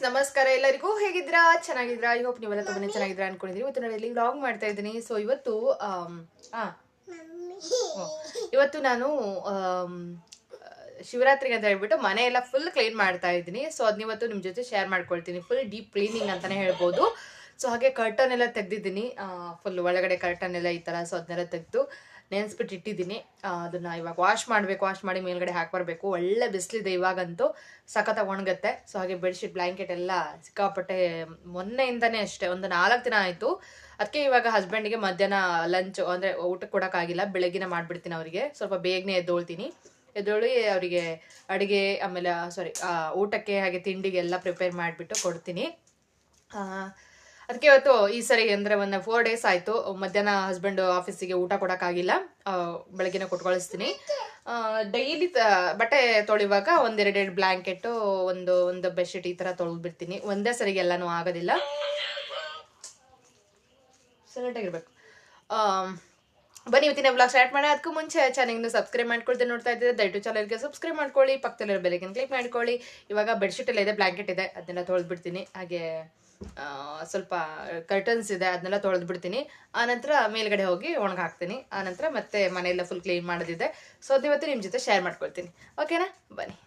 ನಮಸ್ಕಾರ ಎಲ್ಲರಿಗೂ. ಹೇಗಿದ್ರಾ? ಚೆನ್ನಾಗಿದ್ರಾ? I hope ನೀವೆಲ್ಲ ತುಂಬಾನೇ ಚೆನ್ನಾಗಿದ್ರಾ ಅನ್ಕೊಂಡಿದ್ರಿ. ಇವತ್ತು ನಾನು ಇಲ್ಲಿ ವ್ಲಾಗ್ ಮಾಡ್ತಾ ಇದ್ದೀನಿ. ಸೊ ಇವತ್ತು ನಾನು ಶಿವರಾತ್ರಿಗೆ ಅಂತ ಹೇಳ್ಬಿಟ್ಟು ಮನೆ ಎಲ್ಲ ಫುಲ್ ಕ್ಲೀನ್ ಮಾಡ್ತಾ ಇದ್ದೀನಿ. ಸೊ ಅದನ್ನ ಇವತ್ತು ನಿಮ್ಮ ಜೊತೆ ಶೇರ್ ಮಾಡ್ಕೊಳ್ತೀನಿ. ಫುಲ್ ಡೀಪ್ ಕ್ಲೀನಿಂಗ್ ಅಂತಾನೆ ಹೇಳ್ಬೋದು. ಸೊ ಹಾಗೆ ಕರ್ಟನ್ ಎಲ್ಲ ತೆಗ್ದಿದ್ದೀನಿ, ಫುಲ್ ಒಳಗಡೆ ಕರ್ಟನ್ ಎಲ್ಲ ಈ ಥರ. ಸೊ ಅದನ್ನೆಲ್ಲ ತೆಗೆದು ನೆನೆಸ್ಬಿಟ್ಟು ಇಟ್ಟಿದ್ದೀನಿ. ಅದನ್ನ ಇವಾಗ ವಾಶ್ ಮಾಡಿ ಮೇಲ್ಗಡೆ ಹಾಕ್ಬರ್ಬೇಕು. ಒಳ್ಳೆ ಬಿಸಿಲಿದೆ ಇವಾಗಂತೂ, ಸಖತ್ತಾಗಿ ಒಣಗುತ್ತೆ. ಸೊ ಹಾಗೆ ಬೆಡ್ಶೀಟ್ ಬ್ಲ್ಯಾಂಕೆಟ್ ಎಲ್ಲ ಸಿಕ್ಕಾಪಟ್ಟೆ ಮೊನ್ನೆಯಿಂದನೇ ಅಷ್ಟೇ, ಒಂದು 4 ದಿನ ಆಯಿತು. ಅದಕ್ಕೆ ಇವಾಗ ಹಸ್ಬೆಂಡಿಗೆ ಮಧ್ಯಾಹ್ನ ಲಂಚ್ ಅಂದರೆ ಊಟಕ್ಕೆ ಕೊಡೋಕ್ಕಾಗಿಲ್ಲ, ಬೆಳಗ್ಗಿನ ಮಾಡಿಬಿಡ್ತೀನಿ. ಅವರಿಗೆ ಸ್ವಲ್ಪ ಬೇಗನೆ ಎದ್ದೊಳಿ ಅವರಿಗೆ ಅಡುಗೆ ಆಮೇಲೆ ಊಟಕ್ಕೆ ಹಾಗೆ ತಿಂಡಿಗೆಲ್ಲ ಪ್ರಿಪೇರ್ ಮಾಡಿಬಿಟ್ಟು ಕೊಡ್ತೀನಿ. ಅದಕ್ಕೆ ಇವತ್ತು ಈ ಸರಿ ಅಂದರೆ ಒಂದು 4 ಡೇಸ್ ಆಯಿತು ಮಧ್ಯಾಹ್ನ ಹಸ್ಬೆಂಡ್ ಆಫೀಸಿಗೆ ಊಟ ಕೊಡೋಕ್ಕಾಗಿಲ್ಲ. ಬೆಳಗ್ಗೆನೇ ಕೊಟ್ಕೊಳಿಸ್ತೀನಿ. ಡೈಲಿ ಬಟ್ಟೆ ತೊಳಿವಾಗ 1-2 ಬ್ಲ್ಯಾಂಕೆಟು, ಒಂದು ಬೆಡ್ಶೀಟ್ ಈ ಥರ ತೊಳೆದ್ಬಿಡ್ತೀನಿ. ಒಂದೇ ಸರಿಗೆ ಎಲ್ಲನೂ ಆಗೋದಿಲ್ಲ. ಸೈಲೆಂಟಾಗಿರ್ಬೇಕು. ಬನ್ನಿ ಇವತ್ತಿನ ವ್ಲಾಗ್ ಸ್ಟಾರ್ಟ್ ಮಾಡಿ. ಅದಕ್ಕೂ ಮುಂಚೆ ಚಾನಲ್ನ ಸಬ್ಸ್ಕ್ರೈಬ್ ಮಾಡ್ಕೊಳ್ತೀನಿ. ನೋಡ್ತಾ ಇದ್ದೀರಾ ದಯವಿಟ್ಟು ಚಾನಲ್ಗೆ ಸಬ್ಸ್ಕ್ರೈಬ್ ಮಾಡ್ಕೊಳ್ಳಿ, ಪಕ್ಕದಲ್ಲಿರೋ ಬೆಲ್ಲೈಕನ್ ಕ್ಲಿಕ್ ಮಾಡ್ಕೊಳ್ಳಿ. ಇವಾಗ ಬೆಡ್ಶೀಟ್ ಎಲ್ಲ ಇದೆ, ಬ್ಲ್ಯಾಂಕೆಟ್ ಇದೆ, ಅದನ್ನೆಲ್ಲ ತೊಳೆದ್ಬಿಡ್ತೀನಿ. ಹಾಗೆ ಸ್ವಲ್ಪ ಕರ್ಟನ್ಸ್ ಇದೆ, ಅದನ್ನೆಲ್ಲ ತೊಳೆದ್ಬಿಡ್ತೀನಿ. ಆನಂತರ ಮೇಲ್ಗಡೆ ಹೋಗಿ ಒಣಗಾಕ್ತೀನಿ. ಆನಂತರ ಮತ್ತೆ ಮನೆಯೆಲ್ಲ ಫುಲ್ ಕ್ಲೀನ್ ಮಾಡೋದಿದೆ. ಸೊ ಅದು ಇವತ್ತು ನಿಮ್ಮ ಜೊತೆ ಶೇರ್ ಮಾಡ್ಕೊಳ್ತೀನಿ. ಓಕೆನಾ? ಬನ್ನಿ.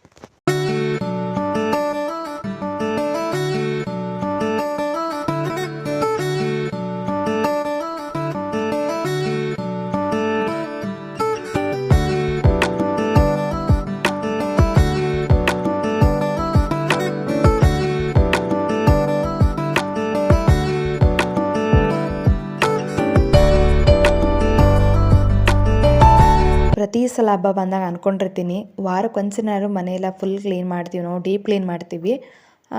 ಪ್ರತಿ ಸಲ ಹಬ್ಬ ಬಂದಾಗ ಅಂದ್ಕೊಂಡಿರ್ತೀನಿ, ವಾರಕ್ಕೊಂದ್ಸರಿನಾದ್ರು ಮನೆಯೆಲ್ಲ ಫುಲ್ ಕ್ಲೀನ್ ಮಾಡ್ತೀವಿ, ನಾವು ಡೀಪ್ ಕ್ಲೀನ್ ಮಾಡ್ತೀವಿ.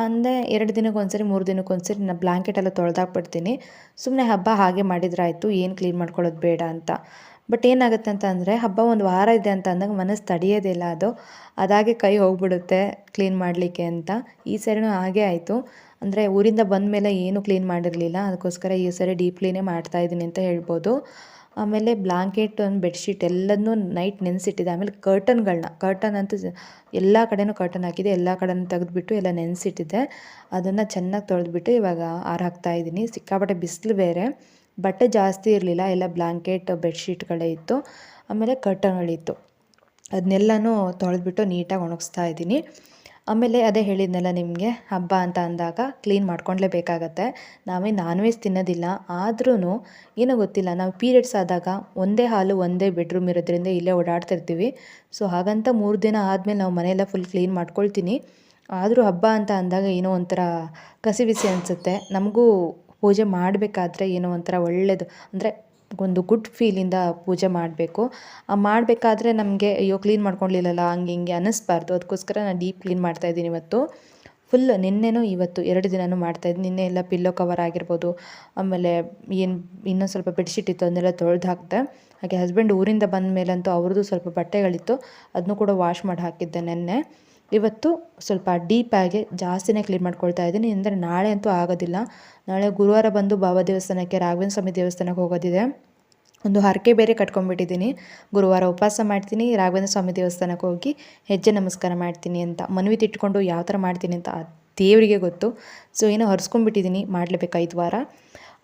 ಅಂದರೆ 2 ದಿನಕ್ಕೊಂದ್ಸರಿ 3 ದಿನಕ್ಕೊಂದ್ಸರಿ ನಾನು ಬ್ಲ್ಯಾಂಕೆಟ್ ಎಲ್ಲ ತೊಳೆದಾಕ್ಬಿಡ್ತೀನಿ. ಸುಮ್ಮನೆ ಹಬ್ಬ ಹಾಗೆ ಮಾಡಿದ್ರಾಯ್ತು, ಏನು ಕ್ಲೀನ್ ಮಾಡ್ಕೊಳ್ಳೋದು ಬೇಡ ಅಂತ. ಬಟ್ ಏನಾಗುತ್ತೆ ಅಂತ ಅಂದರೆ, ಹಬ್ಬ ಒಂದು ವಾರ ಇದೆ ಅಂತ ಅಂದಾಗ ಮನಸ್ಸು ತಡೆಯೋದಿಲ್ಲ, ಅದಾಗೆ ಕೈ ಹೋಗ್ಬಿಡುತ್ತೆ ಕ್ಲೀನ್ ಮಾಡಲಿಕ್ಕೆ ಅಂತ. ಈ ಸರಿನೂ ಹಾಗೆ ಆಯಿತು. ಅಂದರೆ ಊರಿಂದ ಬಂದ ಮೇಲೆ ಏನೂ ಕ್ಲೀನ್ ಮಾಡಿರಲಿಲ್ಲ, ಅದಕ್ಕೋಸ್ಕರ ಈ ಸರಿ ಡೀಪ್ ಕ್ಲೀನೇ ಮಾಡ್ತಾಯಿದ್ದೀನಿ ಅಂತ ಹೇಳ್ಬೋದು. ಆಮೇಲೆ ಬ್ಲ್ಯಾಂಕೆಟ್, ಒಂದು ಬೆಡ್ಶೀಟ್ ಎಲ್ಲದನ್ನೂ ನೈಟ್ ನೆನೆಸಿಟ್ಟಿದ್ದೆ. ಆಮೇಲೆ ಕರ್ಟನ್ ಅಂತೂ ಎಲ್ಲ ಕಡೆನೂ ಕರ್ಟನ್ ಹಾಕಿದೆ, ಎಲ್ಲ ಕಡೆನೂ ತೆಗೆದುಬಿಟ್ಟು ಎಲ್ಲ ನೆನೆಸಿಟ್ಟಿದ್ದೆ. ಅದನ್ನು ಚೆನ್ನಾಗಿ ತೊಳೆದ್ಬಿಟ್ಟು ಇವಾಗ ಹಾಕ್ತಾಯಿದ್ದೀನಿ. ಸಿಕ್ಕಾಪಟ್ಟೆ ಬಿಸಿಲು ಬೇರೆ, ಬಟ್ಟೆ ಜಾಸ್ತಿ ಇರಲಿಲ್ಲ, ಎಲ್ಲ ಬ್ಲ್ಯಾಂಕೆಟ್ ಬೆಡ್ಶೀಟ್ಗಳೇ ಇತ್ತು. ಆಮೇಲೆ ಕರ್ಟನ್ಗಳಿತ್ತು, ಅದನ್ನೆಲ್ಲನೂ ತೊಳೆದ್ಬಿಟ್ಟು ನೀಟಾಗಿ ಒಣಗಿಸ್ತಾ ಇದ್ದೀನಿ. ಆಮೇಲೆ ಅದೇ ಹೇಳಿದ್ನಲ್ಲ ನಿಮಗೆ, ಹಬ್ಬ ಅಂತ ಅಂದಾಗ ಕ್ಲೀನ್ ಮಾಡ್ಕೊಳ್ಲೇಬೇಕಾಗತ್ತೆ. ನಾವೇ ನಾನ್ ವೆಜ್ ತಿನ್ನೋದಿಲ್ಲ, ಆದ್ರೂ ಏನೋ ಗೊತ್ತಿಲ್ಲ, ನಾವು ಪೀರಿಯಡ್ಸ್ ಆದಾಗ ಒಂದೇ ಹಾಲು ಒಂದೇ ಬೆಡ್ರೂಮ್ ಇರೋದ್ರಿಂದ ಇಲ್ಲೇ ಓಡಾಡ್ತಿರ್ತೀವಿ. ಸೊ ಹಾಗಂತ 3 ದಿನ ಆದಮೇಲೆ ನಾವು ಮನೆಯೆಲ್ಲ ಫುಲ್ ಕ್ಲೀನ್ ಮಾಡ್ಕೊಳ್ತೀನಿ. ಆದರೂ ಹಬ್ಬ ಅಂತ ಅಂದಾಗ ಏನೋ ಒಂಥರ ಕಸಿವಿಸಿ ಅನಿಸುತ್ತೆ. ನಮಗೂ ಪೂಜೆ ಮಾಡಬೇಕಾದ್ರೆ ಏನೋ ಒಂಥರ ಒಳ್ಳೆಯದು, ಅಂದರೆ ಒಂದು ಗುಡ್ ಫೀಲಿಂದ ಪೂಜೆ ಮಾಡಬೇಕು. ಮಾಡಬೇಕಾದ್ರೆ ನಮಗೆ ಅಯ್ಯೋ ಕ್ಲೀನ್ ಮಾಡ್ಕೊಳ್ಳಿಲ್ಲಲ್ಲ ಹಂಗೆ ಹಿಂಗೆ ಅನ್ನಿಸ್ಬಾರ್ದು. ಅದಕ್ಕೋಸ್ಕರ ನಾನು ಡೀಪ್ ಕ್ಲೀನ್ ಮಾಡ್ತಾಯಿದ್ದೀನಿ ಇವತ್ತು. ಫುಲ್ ನಿನ್ನೆನೂ ಇವತ್ತು 2 ದಿನವೂ ಮಾಡ್ತಾಯಿದ್ದೀನಿ. ನಿನ್ನೆ ಎಲ್ಲ ಪಿಲ್ಲೋ ಕವರ್ ಆಗಿರ್ಬೋದು, ಆಮೇಲೆ ಇನ್ನೂ ಸ್ವಲ್ಪ ಬೆಡ್ಶೀಟ್ ಇತ್ತು, ಅದನ್ನೆಲ್ಲ ತೊಳೆದು ಹಾಕಿದೆ. ಹಾಗೆ ಹಸ್ಬೆಂಡ್ ಊರಿಂದ ಬಂದ ಮೇಲಂತೂ ಅವ್ರದ್ದು ಸ್ವಲ್ಪ ಬಟ್ಟೆಗಳಿತ್ತು, ಅದನ್ನು ಕೂಡ ವಾಶ್ ಮಾಡಿ ಹಾಕಿದ್ದೆ ನೆನ್ನೆ. ಇವತ್ತು ಸ್ವಲ್ಪ ಡೀಪಾಗಿ ಜಾಸ್ತಿನೇ ಕ್ಲೀನ್ ಮಾಡ್ಕೊಳ್ತಾ ಇದ್ದೀನಿ. ಅಂದರೆ ನಾಳೆ ಅಂತೂ ಆಗೋದಿಲ್ಲ. ನಾಳೆ ಗುರುವಾರ ಬಂದು ಬಾಬಾ ದೇವಸ್ಥಾನಕ್ಕೆ, ರಾಘವೇಂದ್ರ ಸ್ವಾಮಿ ದೇವಸ್ಥಾನಕ್ಕೆ ಹೋಗೋದಿದೆ. ಒಂದು ಹರಕೆ ಬೇರೆ ಕಟ್ಕೊಂಡ್ಬಿಟ್ಟಿದ್ದೀನಿ, ಗುರುವಾರ ಉಪವಾಸ ಮಾಡ್ತೀನಿ, ರಾಘವೇಂದ್ರ ಸ್ವಾಮಿ ದೇವಸ್ಥಾನಕ್ಕೆ ಹೋಗಿ ಹೆಜ್ಜೆ ನಮಸ್ಕಾರ ಮಾಡ್ತೀನಿ ಅಂತ ಮನವಿ ತಿಟ್ಕೊಂಡು ಯಾವ ಥರ ಮಾಡ್ತೀನಿ ಅಂತ ದೇವರಿಗೆ ಗೊತ್ತು. ಸೊ ಏನೋ ಹರಿಸ್ಕೊಂಡ್ಬಿಟ್ಟಿದ್ದೀನಿ, ಮಾಡಲೇಬೇಕು 5 ವಾರ.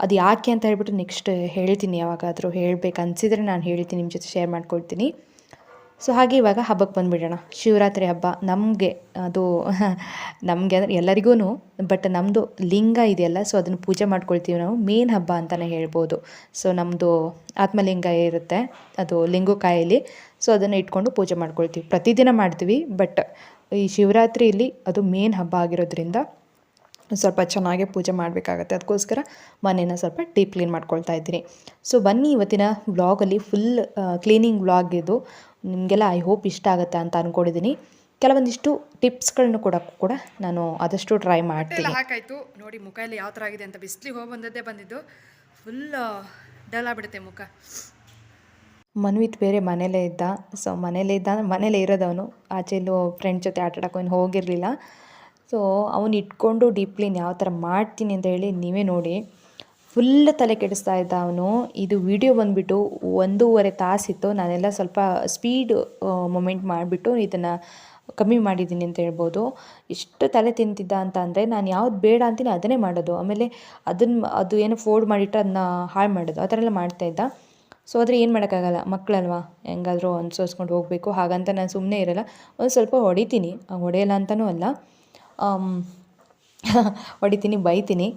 ಅದು ಯಾಕೆ ಅಂತ ಹೇಳ್ಬಿಟ್ಟು ನೆಕ್ಸ್ಟ್ ಹೇಳ್ತೀನಿ, ಯಾವಾಗಾದರೂ ಹೇಳಬೇಕು ಅನಿಸಿದರೆ ನಾನು ಹೇಳ್ತೀನಿ, ನಿಮ್ಮ ಜೊತೆ ಶೇರ್ ಮಾಡ್ಕೊಳ್ತೀನಿ. ಸೊ ಹಾಗೆ ಇವಾಗ ಹಬ್ಬಕ್ಕೆ ಬಂದುಬಿಡೋಣ. ಶಿವರಾತ್ರಿ ಹಬ್ಬ ನಮಗೆ ನಮಗೆ ಅಂದರೆ ಎಲ್ಲರಿಗೂ, ಬಟ್ ನಮ್ಮದು ಲಿಂಗ ಇದೆಯಲ್ಲ, ಸೊ ಅದನ್ನು ಪೂಜೆ ಮಾಡ್ಕೊಳ್ತೀವಿ ನಾವು. ಮೇನ್ ಹಬ್ಬ ಅಂತಲೇ ಹೇಳ್ಬೋದು. ಸೊ ನಮ್ಮದು ಆತ್ಮಲಿಂಗ ಇರುತ್ತೆ, ಅದು ಲಿಂಗುಕಾಯಲ್ಲಿ. ಸೊ ಅದನ್ನು ಇಟ್ಕೊಂಡು ಪೂಜೆ ಮಾಡ್ಕೊಳ್ತೀವಿ, ಪ್ರತಿದಿನ ಮಾಡ್ತೀವಿ. ಬಟ್ ಈ ಶಿವರಾತ್ರಿಯಲ್ಲಿ ಅದು ಮೇನ್ ಹಬ್ಬ ಆಗಿರೋದ್ರಿಂದ ಸ್ವಲ್ಪ ಚೆನ್ನಾಗೇ ಪೂಜೆ ಮಾಡಬೇಕಾಗತ್ತೆ. ಅದಕ್ಕೋಸ್ಕರ ಮನೇನ ಸ್ವಲ್ಪ ಡೀಪ್ ಕ್ಲೀನ್ ಮಾಡ್ಕೊಳ್ತಾ ಇದ್ದೀನಿ. ಸೊ ಬನ್ನಿ, ಇವತ್ತಿನ ವ್ಲಾಗಲ್ಲಿ ಫುಲ್ ಕ್ಲೀನಿಂಗ್ ವ್ಲಾಗ್ ಇದು. ನಿಮಗೆಲ್ಲ ಐ ಹೋಪ್ ಇಷ್ಟ ಆಗುತ್ತೆ ಅಂತ ಅಂದ್ಕೊಂಡಿದ್ದೀನಿ. ಕೆಲವೊಂದಿಷ್ಟು ಟಿಪ್ಸ್ಗಳನ್ನ ಕೂಡ ನಾನು ಆದಷ್ಟು ಟ್ರೈ ಮಾಡ್ತೀನಿ. ಹಾಕಾಯ್ತು ನೋಡಿ, ಮುಖ ಎಲ್ಲ ಯಾವ ಥರ ಆಗಿದೆ ಅಂತ. ಬಿಸಿಲಿಗೆ ಹೋಗಿ ಬಂದಿದ್ದು ಫುಲ್ ಡಲ್ ಆಗಿಬಿಡುತ್ತೆ ಮುಖ. ಮನ್ವಿತ್ ಬೇರೆ ಮನೇಲೇ ಇದ್ದ. ಸೊ ಮನೇಲೇ ಇರೋದವನು, ಆಚೆ ಎಲ್ಲೋ ಫ್ರೆಂಡ್ ಜೊತೆ ಆಟಾಡೋಕೆ ಹೋಗಿರಲಿಲ್ಲ. ಸೊ ಅವನು ಇಟ್ಕೊಂಡು ಡೀಪ್ ಕ್ಲೀನ್ ಯಾವ ಥರ ಮಾಡ್ತೀನಿ ಅಂತ ಹೇಳಿ ನೀವೇ ನೋಡಿ. ಫುಲ್ ತಲೆ ಕೆಡಿಸ್ತಾ ಇದ್ದ ಅವನು. ಇದು ವಿಡಿಯೋ ಬಂದುಬಿಟ್ಟು 1.5 ತಾಸಿತ್ತು. ನಾನೆಲ್ಲ ಸ್ವಲ್ಪ ಸ್ಪೀಡ್ ಮೊಮೆಂಟ್ ಮಾಡಿಬಿಟ್ಟು ಇದನ್ನು ಕಮ್ಮಿ ಮಾಡಿದ್ದೀನಿ ಅಂತ ಹೇಳ್ಬೋದು. ಇಷ್ಟು ತಲೆ ತಿಂತಿದ್ದ ಅಂತ ಅಂದರೆ ನಾನು ಯಾವ್ದು ಬೇಡ ಅಂತೀನಿ ಅದನ್ನೇ ಮಾಡೋದು. ಆಮೇಲೆ ಅದು ಏನೋ ಫೋಲ್ಡ್ ಮಾಡಿಟ್ಟು ಅದನ್ನ ಹಾಳು ಮಾಡೋದು ಆ ಥರ ಎಲ್ಲ ಮಾಡ್ತಾಯಿದ್ದ. ಸೊ ಆದರೆ ಏನು ಮಾಡೋಕ್ಕಾಗಲ್ಲ, ಮಕ್ಕಳಲ್ವಾ, ಹೆಂಗಾದರೂ ಅನುಸರಿಸ್ಕೊಂಡು ಹೋಗಬೇಕು. ಹಾಗಂತ ನಾನು ಸುಮ್ಮನೆ ಇರಲ್ಲ, ಒಂದು ಸ್ವಲ್ಪ ಹೊಡಿತೀನಿ, ಹೊಡೆಯಲ್ಲ ಅಂತಲೂ ಅಲ್ಲ, ಹೊಡಿತೀನಿ, ಬೈತೀನಿ.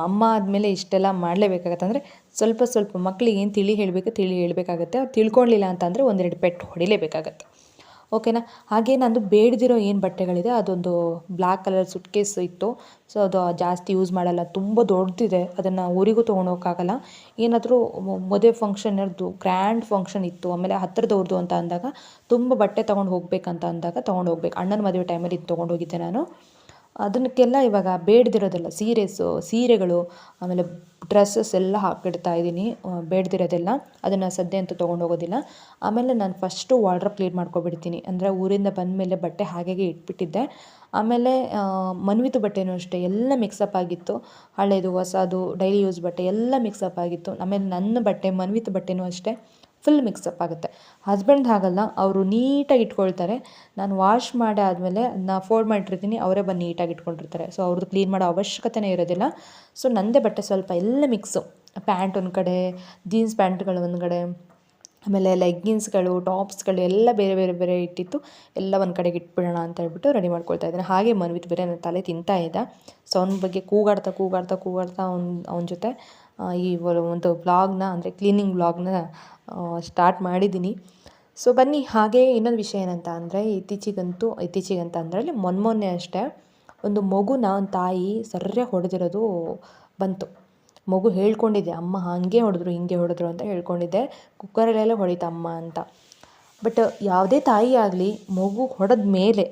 ಅಮ್ಮ ಆದಮೇಲೆ ಇಷ್ಟೆಲ್ಲ ಮಾಡಲೇಬೇಕಾಗತ್ತೆ. ಅಂದರೆ ಸ್ವಲ್ಪ ಸ್ವಲ್ಪ ಮಕ್ಕಳಿಗೆ ಏನು ತಿಳಿ ಹೇಳಬೇಕಾಗತ್ತೆ. ಅವ್ರು ತಿಳ್ಕೊಳ್ಳಿಲ್ಲ ಅಂತಂದರೆ ಒಂದೆರಡು ಪೆಟ್ಟು ಹೊಡಿಲೇಬೇಕಾಗತ್ತೆ. ಓಕೆನಾ. ಹಾಗೆ ನಂದು ಬೇಡದಿರೋ ಏನು ಬಟ್ಟೆಗಳಿದೆ ಅದೊಂದು ಬ್ಲ್ಯಾಕ್ ಕಲರ್ ಸುಟ್ಕೇಸ್ ಇತ್ತು. ಸೊ ಅದು ಜಾಸ್ತಿ ಯೂಸ್ ಮಾಡಲ್ಲ, ತುಂಬ ದೊಡ್ಡದಿದೆ, ಅದನ್ನು ಊರಿಗೂ ತೊಗೊಂಡೋಗೋಕ್ಕಾಗಲ್ಲ. ಏನಾದರೂ ಮದುವೆ ಫಂಕ್ಷನ್ನದ್ದು ಗ್ರ್ಯಾಂಡ್ ಫಂಕ್ಷನ್ ಇತ್ತು, ಆಮೇಲೆ ಹತ್ತಿರದವ್ರದ್ದು ಅಂತ ಅಂದಾಗ ತುಂಬ ಬಟ್ಟೆ ತೊಗೊಂಡು ಹೋಗ್ಬೇಕಂತ ಅಂದಾಗ ತೊಗೊಂಡು ಹೋಗ್ಬೇಕು. ಅಣ್ಣನ ಮದುವೆ ಟೈಮಲ್ಲಿ ಇದು ತೊಗೊಂಡು ಹೋಗಿದ್ದೆ ನಾನು. ಅದಕ್ಕೆಲ್ಲ ಇವಾಗ ಬೇಡದಿರೋದೆಲ್ಲ ಸೀರೆಗಳು, ಆಮೇಲೆ ಡ್ರೆಸ್ಸಸ್ ಎಲ್ಲ ಹಾಕಿಡ್ತಾ ಇದ್ದೀನಿ, ಬೇಡದಿರೋದೆಲ್ಲ. ಅದನ್ನು ಸದ್ಯ ಅಂತೂ ತೊಗೊಂಡು ಹೋಗೋದಿಲ್ಲ. ಆಮೇಲೆ ನಾನು ಫಸ್ಟು ವಾರ್ಡ್ರೋಬ್ ಕ್ಲೀನ್ ಮಾಡ್ಕೊಬಿಡ್ತೀನಿ. ಅಂದರೆ ಊರಿಂದ ಬಂದಮೇಲೆ ಬಟ್ಟೆ ಹಾಗೆ ಇಟ್ಬಿಟ್ಟಿದ್ದೆ. ಆಮೇಲೆ ಮನ್ವಿತು ಬಟ್ಟೆನೂ ಅಷ್ಟೇ ಎಲ್ಲ ಮಿಕ್ಸಪ್ ಆಗಿತ್ತು, ಹಳೇದು ಹೊಸದು ಡೈಲಿ ಯೂಸ್ ಬಟ್ಟೆ ಎಲ್ಲ ಮಿಕ್ಸಪ್ ಆಗಿತ್ತು. ಆಮೇಲೆ ನನ್ನ ಬಟ್ಟೆ ಮನ್ವಿತು ಬಟ್ಟೆನೂ ಅಷ್ಟೇ ಫುಲ್ ಮಿಕ್ಸಪ್ ಆಗುತ್ತೆ. ಹಸ್ಬೆಂಡ್ ಹಾಗಲ್ಲ, ಅವರು ನೀಟಾಗಿ ಇಟ್ಕೊಳ್ತಾರೆ. ನಾನು ವಾಶ್ ಮಾಡಿ ಆದಮೇಲೆ ಅದನ್ನ ಫೋಲ್ಡ್ ಮಾಡಿರ್ತೀನಿ, ಅವರೇ ಬಂದು ನೀಟಾಗಿ ಇಟ್ಕೊಂಡಿರ್ತಾರೆ. ಸೊ ಅವ್ರದ್ದು ಕ್ಲೀನ್ ಮಾಡೋ ಅವಶ್ಯಕತೆನೇ ಇರೋದಿಲ್ಲ. ಸೊ ನನ್ನದೇ ಬಟ್ಟೆ ಸ್ವಲ್ಪ ಎಲ್ಲ ಮಿಕ್ಸು, ಪ್ಯಾಂಟ್ ಒಂದು ಕಡೆ, ಜೀನ್ಸ್ ಪ್ಯಾಂಟ್ಗಳು ಒಂದು ಕಡೆ, ಆಮೇಲೆ ಲೆಗ್ಗಿನ್ಸ್ಗಳು, ಟಾಪ್ಸ್ಗಳು ಎಲ್ಲ ಬೇರೆ ಬೇರೆ ಬೇರೆ ಇಟ್ಟಿತ್ತು, ಎಲ್ಲ ಒಂದು ಕಡೆಗೆ ಇಟ್ಬಿಡೋಣ ಅಂತ ಹೇಳ್ಬಿಟ್ಟು ರೆಡಿ ಮಾಡ್ಕೊಳ್ತಾ ಇದ್ದೀನಿ. ಹಾಗೆ ಮನ್ವಿತು ಬೇರೆ ನನ್ನ ತಲೆ ತಿಂತಾ ಇದ್ದ. ಸೊ ಅವನ ಬಗ್ಗೆ ಕೂಗಾಡ್ತಾ ಅವನ ಜೊತೆ ಈ ಒಂದು ವ್ಲಾಗ್ನ, ಅಂದರೆ ಕ್ಲೀನಿಂಗ್ ವ್ಲಾಗ್ನ ಸ್ಟಾರ್ಟ್ ಮಾಡಿದ್ದೀನಿ. ಸೊ ಬನ್ನಿ. ಹಾಗೆ ಇನ್ನೊಂದು ವಿಷಯ ಏನಂತ ಅಂದರೆ ಇತ್ತೀಚಿಗಂತ ಅಂದರೆ ಮೊನ್ನೆ ಅಷ್ಟೇ ಒಂದು ಮಗುನ ಒಂದು ತಾಯಿ ಸರಿಯಾಗಿ ಹೊಡೆದಿರೋದು ಬಂತು. ಮಗು ಹೇಳ್ಕೊಂಡಿದ್ದೆ, ಅಮ್ಮ ಹಾಗೆ ಹೊಡೆದ್ರು ಹಿಂಗೆ ಹೊಡೆದ್ರು ಅಂತ ಹೇಳ್ಕೊಂಡಿದ್ದೆ, ಕುಕ್ಕರಲ್ಲೆಲ್ಲ ಹೊಡಿತ ಅಮ್ಮ ಅಂತ. ಬಟ್ ಯಾವುದೇ ತಾಯಿ ಆಗಲಿ ಮಗು ಹೊಡೆದ ಮೇಲೆ,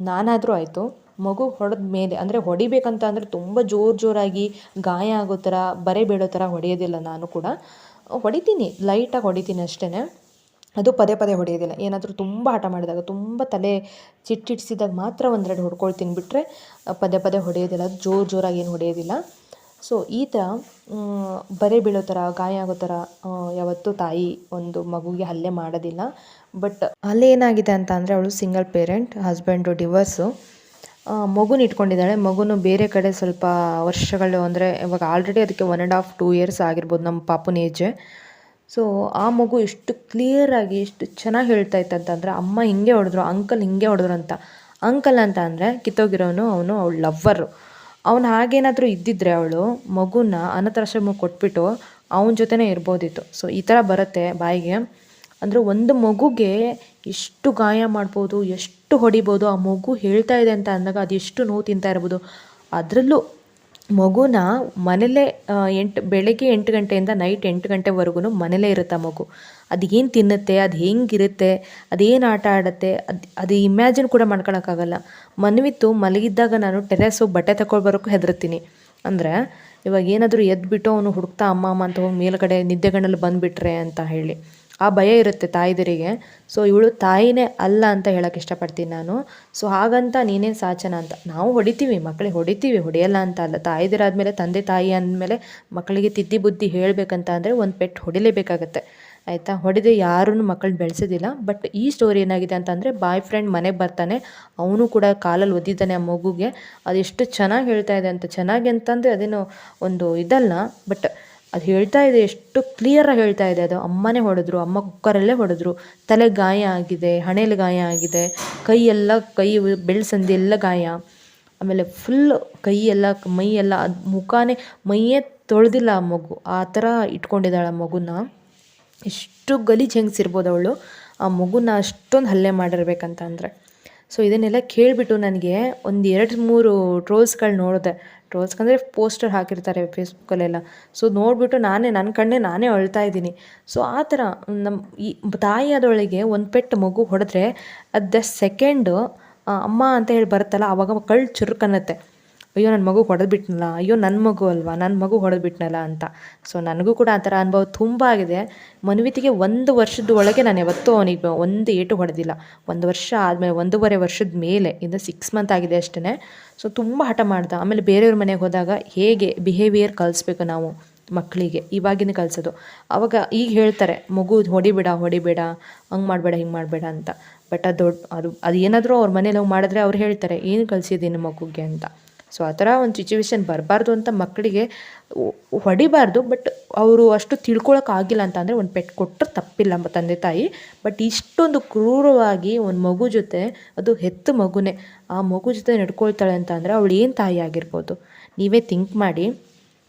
ನಾನಾದರೂ ಆಯಿತು, ಮಗು ಹೊಡೆದ ಮೇಲೆ, ಅಂದರೆ ಹೊಡಿಬೇಕಂತ ಅಂದರೆ ತುಂಬ ಜೋರಾಗಿ ಗಾಯ ಆಗೋ ಥರ ಬೀಳೋ ಥರ ಹೊಡೆಯೋದಿಲ್ಲ. ನಾನು ಕೂಡ ಹೊಡಿತೀನಿ, ಲೈಟಾಗಿ ಹೊಡಿತೀನಿ ಅಷ್ಟೇ. ಅದು ಪದೇ ಹೊಡೆಯೋದಿಲ್ಲ. ಏನಾದರೂ ತುಂಬ ಹಠ ಮಾಡಿದಾಗ, ತುಂಬ ತಲೆ ಚಿಟ್ಟಿಡ್ಸಿದಾಗ ಮಾತ್ರ ಒಂದೆರಡು ಹೊಡ್ಕೊಳ್ತೀನಿ, ಬಿಟ್ಟರೆ ಪದೇ ಹೊಡೆಯೋದಿಲ್ಲ. ಅದು ಜೋರಾಗಿ ಏನು ಹೊಡೆಯೋದಿಲ್ಲ. ಸೊ ಈ ಥರ ಬೀಳೋ ಥರ, ಗಾಯ ಆಗೋ ಥರ ಯಾವತ್ತೂ ತಾಯಿ ಒಂದು ಮಗುಗೆ ಹಲ್ಲೆ ಮಾಡೋದಿಲ್ಲ. ಬಟ್ ಅಲ್ಲೇ ಏನಾಗಿದೆ ಅಂತ ಅಂದರೆ, ಅವಳು ಸಿಂಗಲ್ ಪೇರೆಂಟ್, ಹಸ್ಬೆಂಡು ಡಿವೋರ್ಸು, ಮಗುನ ಇಟ್ಕೊಂಡಿದ್ದಾಳೆ. ಮಗುನು ಬೇರೆ ಕಡೆ ಸ್ವಲ್ಪ ವರ್ಷಗಳು, ಅಂದರೆ ಇವಾಗ ಆಲ್ರೆಡಿ ಅದಕ್ಕೆ 1.5-2 ಇಯರ್ಸ್ ಆಗಿರ್ಬೋದು ನಮ್ಮ ಪಾಪುನ ಏಜ್. ಸೊ ಆ ಮಗು ಎಷ್ಟು ಕ್ಲಿಯರಾಗಿ ಎಷ್ಟು ಚೆನ್ನಾಗಿ ಹೇಳ್ತಾ ಇತ್ತಂತಂದರೆ, ಅಮ್ಮ ಹಿಂಗೆ ಹೊಡೆದ್ರು, ಅಂಕಲ್ ಹಿಂಗೆ ಹೊಡೆದ್ರು ಅಂತ. ಅಂಕಲ್ ಅಂತ ಅಂದರೆ ಕಿತ್ತೋಗಿರೋನು, ಅವಳು ಲವ್ವರು. ಅವನು ಹಾಗೇನಾದರೂ ಇದ್ದಿದ್ರೆ ಅವಳು ಮಗುನ ಅನಾಥಾಶ್ರಮಕ್ಕೆ ಕೊಟ್ಬಿಟ್ಟು ಅವನ ಜೊತೆನೇ ಇರ್ಬೋದಿತ್ತು. ಸೊ ಈ ಥರ ಬರುತ್ತೆ ಬಾಯಿಗೆ. ಅಂದರೆ ಒಂದು ಮಗುಗೆ ಎಷ್ಟು ಗಾಯ ಮಾಡ್ಬೋದು, ಎಷ್ಟು ಹೊಡಿಬೋದು. ಆ ಮಗು ಹೇಳ್ತಾ ಇದೆ ಅಂತ ಅಂದಾಗ ಅದು ಎಷ್ಟು ನೋವು ತಿಂತಾ ಇರ್ಬೋದು. ಅದರಲ್ಲೂ ಮಗುನ ಮನೇಲೇ ಬೆಳಗ್ಗೆ 8 ಗಂಟೆಯಿಂದ ನೈಟ್ 8 ಗಂಟೆವರೆಗೂ ಮನೇಲೇ ಇರುತ್ತೆ ಆ ಮಗು. ಅದು ಏನು ತಿನ್ನುತ್ತೆ, ಅದು ಹೆಂಗಿರುತ್ತೆ, ಅದೇನು ಆಟ ಆಡುತ್ತೆ, ಅದು ಇಮ್ಯಾಜಿನ್ ಕೂಡ ಮಾಡ್ಕೊಳಕ್ಕಾಗಲ್ಲ. ಮನ್ವಿತ್ತು ಮಲಗಿದ್ದಾಗ ನಾನು ಟೆರೆಸ್ ಬಟ್ಟೆ ತಗೊಳ್ಬರೋಕ್ಕೂ ಹೆದರ್ತೀನಿ. ಅಂದರೆ ಇವಾಗ ಏನಾದರೂ ಎದ್ಬಿಟ್ಟು ಅವನು ಹುಡುಕ್ತಾ ಅಮ್ಮ ಅಂತ ಹೋಗಿ ಮೇಲ್ಗಡೆ ನಿದ್ದೆಗಣ್ಣಲ್ಲಿ ಬಂದುಬಿಟ್ರೆ ಅಂತ ಹೇಳಿ ಆ ಭಯ ಇರುತ್ತೆ ತಾಯಿದರಿಗೆ. ಸೊ ಇವಳು ತಾಯಿನೇ ಅಲ್ಲ ಅಂತ ಹೇಳೋಕ್ಕೆ ಇಷ್ಟಪಡ್ತೀನಿ ನಾನು. ಸೊ ಹಾಗಂತ ನೀನೇನು ಸಾಚನ ಅಂತ ನಾವು ಹೊಡಿತೀವಿ, ಮಕ್ಕಳಿಗೆ ಹೊಡೆಯಲ್ಲ ಅಂತ ಅಲ್ಲ. ತಾಯಿದಿರಾದಮೇಲೆ ತಂದೆ ತಾಯಿ ಅಂದಮೇಲೆ ಮಕ್ಕಳಿಗೆ ತಿದ್ದಿ ಬುದ್ಧಿ ಹೇಳಬೇಕಂತ ಅಂದರೆ ಒಂದು ಪೆಟ್ಟು ಹೊಡಿಲೇಬೇಕಾಗತ್ತೆ, ಆಯಿತಾ. ಹೊಡೆದೇ ಯಾರೂ ಮಕ್ಕಳನ್ನ ಬೆಳೆಸೋದಿಲ್ಲ. ಬಟ್ ಈ ಸ್ಟೋರಿ ಏನಾಗಿದೆ ಅಂತಂದರೆ, ಬಾಯ್ ಫ್ರೆಂಡ್ ಮನೆಗೆ ಬರ್ತಾನೆ, ಅವನು ಕೂಡ ಕಾಲಲ್ಲಿ ಒದ್ದಿದ್ದಾನೆ ಆ ಮಗುಗೆ. ಅದೆಷ್ಟು ಚೆನ್ನಾಗಿ ಹೇಳ್ತಾ ಇದೆ ಅಂತ, ಚೆನ್ನಾಗಿ ಅಂತಂದರೆ ಅದೇನೋ ಒಂದು ಇದಲ್ಲ, ಬಟ್ ಅದು ಹೇಳ್ತಾ ಇದೆ, ಎಷ್ಟು ಕ್ಲಿಯರಾಗಿ ಹೇಳ್ತಾ ಇದೆ. ಅದು ಅಮ್ಮನೇ ಹೊಡೆದ್ರು, ಅಮ್ಮ ಕುಕ್ಕರಲ್ಲೇ ಹೊಡೆದ್ರು, ತಲೆ ಗಾಯ ಆಗಿದೆ, ಹಣೆಯಲ್ಲಿ ಗಾಯ ಆಗಿದೆ, ಕೈ ಬೆಳ್ಸಂದಿ ಎಲ್ಲ ಗಾಯ, ಆಮೇಲೆ ಫುಲ್ ಕೈಯೆಲ್ಲ ಮೈಯೆಲ್ಲ, ಅದು ಮೈಯೇ ತೊಳೆದಿಲ್ಲ ಆ ಮಗು, ಆ ಥರ ಇಟ್ಕೊಂಡಿದ್ದಾಳೆ ಆ ಮಗುನ. ಎಷ್ಟು ಗಲೀಜು ಹೆಂಗಸಿರ್ಬೋದು ಅವಳು ಆ ಮಗುನ ಅಷ್ಟೊಂದು ಹಲ್ಲೆ ಮಾಡಿರ್ಬೇಕಂತ ಅಂದರೆ. ಸೊ ಇದನ್ನೆಲ್ಲ ಕೇಳಿಬಿಟ್ಟು ನನಗೆ ಒಂದು 2-3 ಟ್ರೋಲ್ಸ್ಗಳು ನೋಡಿದೆ. ಅಂದರೆ ಪೋಸ್ಟರ್ ಹಾಕಿರ್ತಾರೆ ಫೇಸ್ಬುಕ್ಕಲ್ಲೆಲ್ಲ. ಸೊ ನೋಡಿಬಿಟ್ಟು ನನ್ನ ಕಣ್ಣೇ ನಾನೇ ಅಳ್ತಾ ಇದ್ದೀನಿ. ಸೊ ಆ ಥರ ನಮ್ಮ ಈ ತಾಯಿಯಾದವಳಿಗೆ ಒಂದು ಪೆಟ್ಟು ಮಗು ಹೊಡೆದ್ರೆ ಅದು ಸೆಕೆಂಡು ಅಮ್ಮ ಅಂತ ಹೇಳಿ ಬರುತ್ತಲ್ಲ, ಆವಾಗ ಕಳ್ಳು ಚುರುಕನ್ನತ್ತೆ, ಅಯ್ಯೋ ನನ್ನ ಮಗು ಹೊಡೆದ್ಬಿಟ್ನಲ್ಲ, ಅಯ್ಯೋ ನನ್ನ ಮಗು ಅಲ್ವಾ, ನನ್ನ ಮಗು ಹೊಡೆದ್ಬಿಟ್ನಲ್ಲ ಅಂತ. ಸೊ ನನಗೂ ಕೂಡ ಆ ಥರ ಅನುಭವ ತುಂಬ ಆಗಿದೆ. ಮನ್ವಿತಿಗೆ 1 ವರ್ಷದ ಒಳಗೆ ನಾನು ಯಾವತ್ತೂ ಅವನಿಗೆ ಒಂದು ಏಟು ಹೊಡೆದಿಲ್ಲ. 1 ವರ್ಷ ಆದಮೇಲೆ, 1.5 ವರ್ಷದ ಮೇಲೆ, ಇನ್ನು 6 ಮಂತ್ ಆಗಿದೆ ಅಷ್ಟೇ. ಸೊ ತುಂಬ ಹಠ ಮಾಡ್ದ. ಆಮೇಲೆ ಬೇರೆಯವ್ರ ಮನೆಗೆ ಹೋದಾಗ ಹೇಗೆ ಬಿಹೇವಿಯರ್ ಕಲಿಸ್ಬೇಕು ನಾವು ಮಕ್ಕಳಿಗೆ, ಇವಾಗಿನ ಕಲಿಸೋದು. ಆವಾಗ ಈಗ ಹೇಳ್ತಾರೆ, ಮಗು ಹೊಡಿಬೇಡ, ಹಂಗೆ ಮಾಡಬೇಡ, ಹಿಂಗೆ ಮಾಡಬೇಡ ಅಂತ. ಬಟ್ ಅದು ಏನಾದರೂ ಅವ್ರ ಮನೇಲಿ ಹೋಗಿ ಮಾಡಿದ್ರೆ ಅವ್ರು ಹೇಳ್ತಾರೆ ಏನು ಕಲಿಸಿದ್ದೀನಿ ಮಗುಗೆ ಅಂತ. ಸೊ ಆ ಥರ ಒಂದು ಸಿಚುವೇಶನ್ ಬರಬಾರ್ದು ಅಂತ ಮಕ್ಕಳಿಗೆ ಹೊಡಿಬಾರ್ದು. ಬಟ್ ಅವರು ಅಷ್ಟು ತಿಳ್ಕೊಳಕ್ಕಾಗಿಲ್ಲ ಅಂತ ಅಂದರೆ ಒಂದು ಪೆಟ್ಟು ಕೊಟ್ಟರೆ ತಪ್ಪಿಲ್ಲ ತಂದೆ ತಾಯಿ. ಬಟ್ ಇಷ್ಟೊಂದು ಕ್ರೂರವಾಗಿ ಒಂದು ಮಗು ಜೊತೆ, ಅದು ಹೆತ್ತ ಮಗುನೇ, ಆ ಮಗು ಜೊತೆ ನಡ್ಕೊಳ್ತಾಳೆ ಅಂತ ಅಂದರೆ ಅವಳು ಏನು ತಾಯಿ ಆಗಿರ್ಬೋದು? ನೀವೇ ಥಿಂಕ್ ಮಾಡಿ.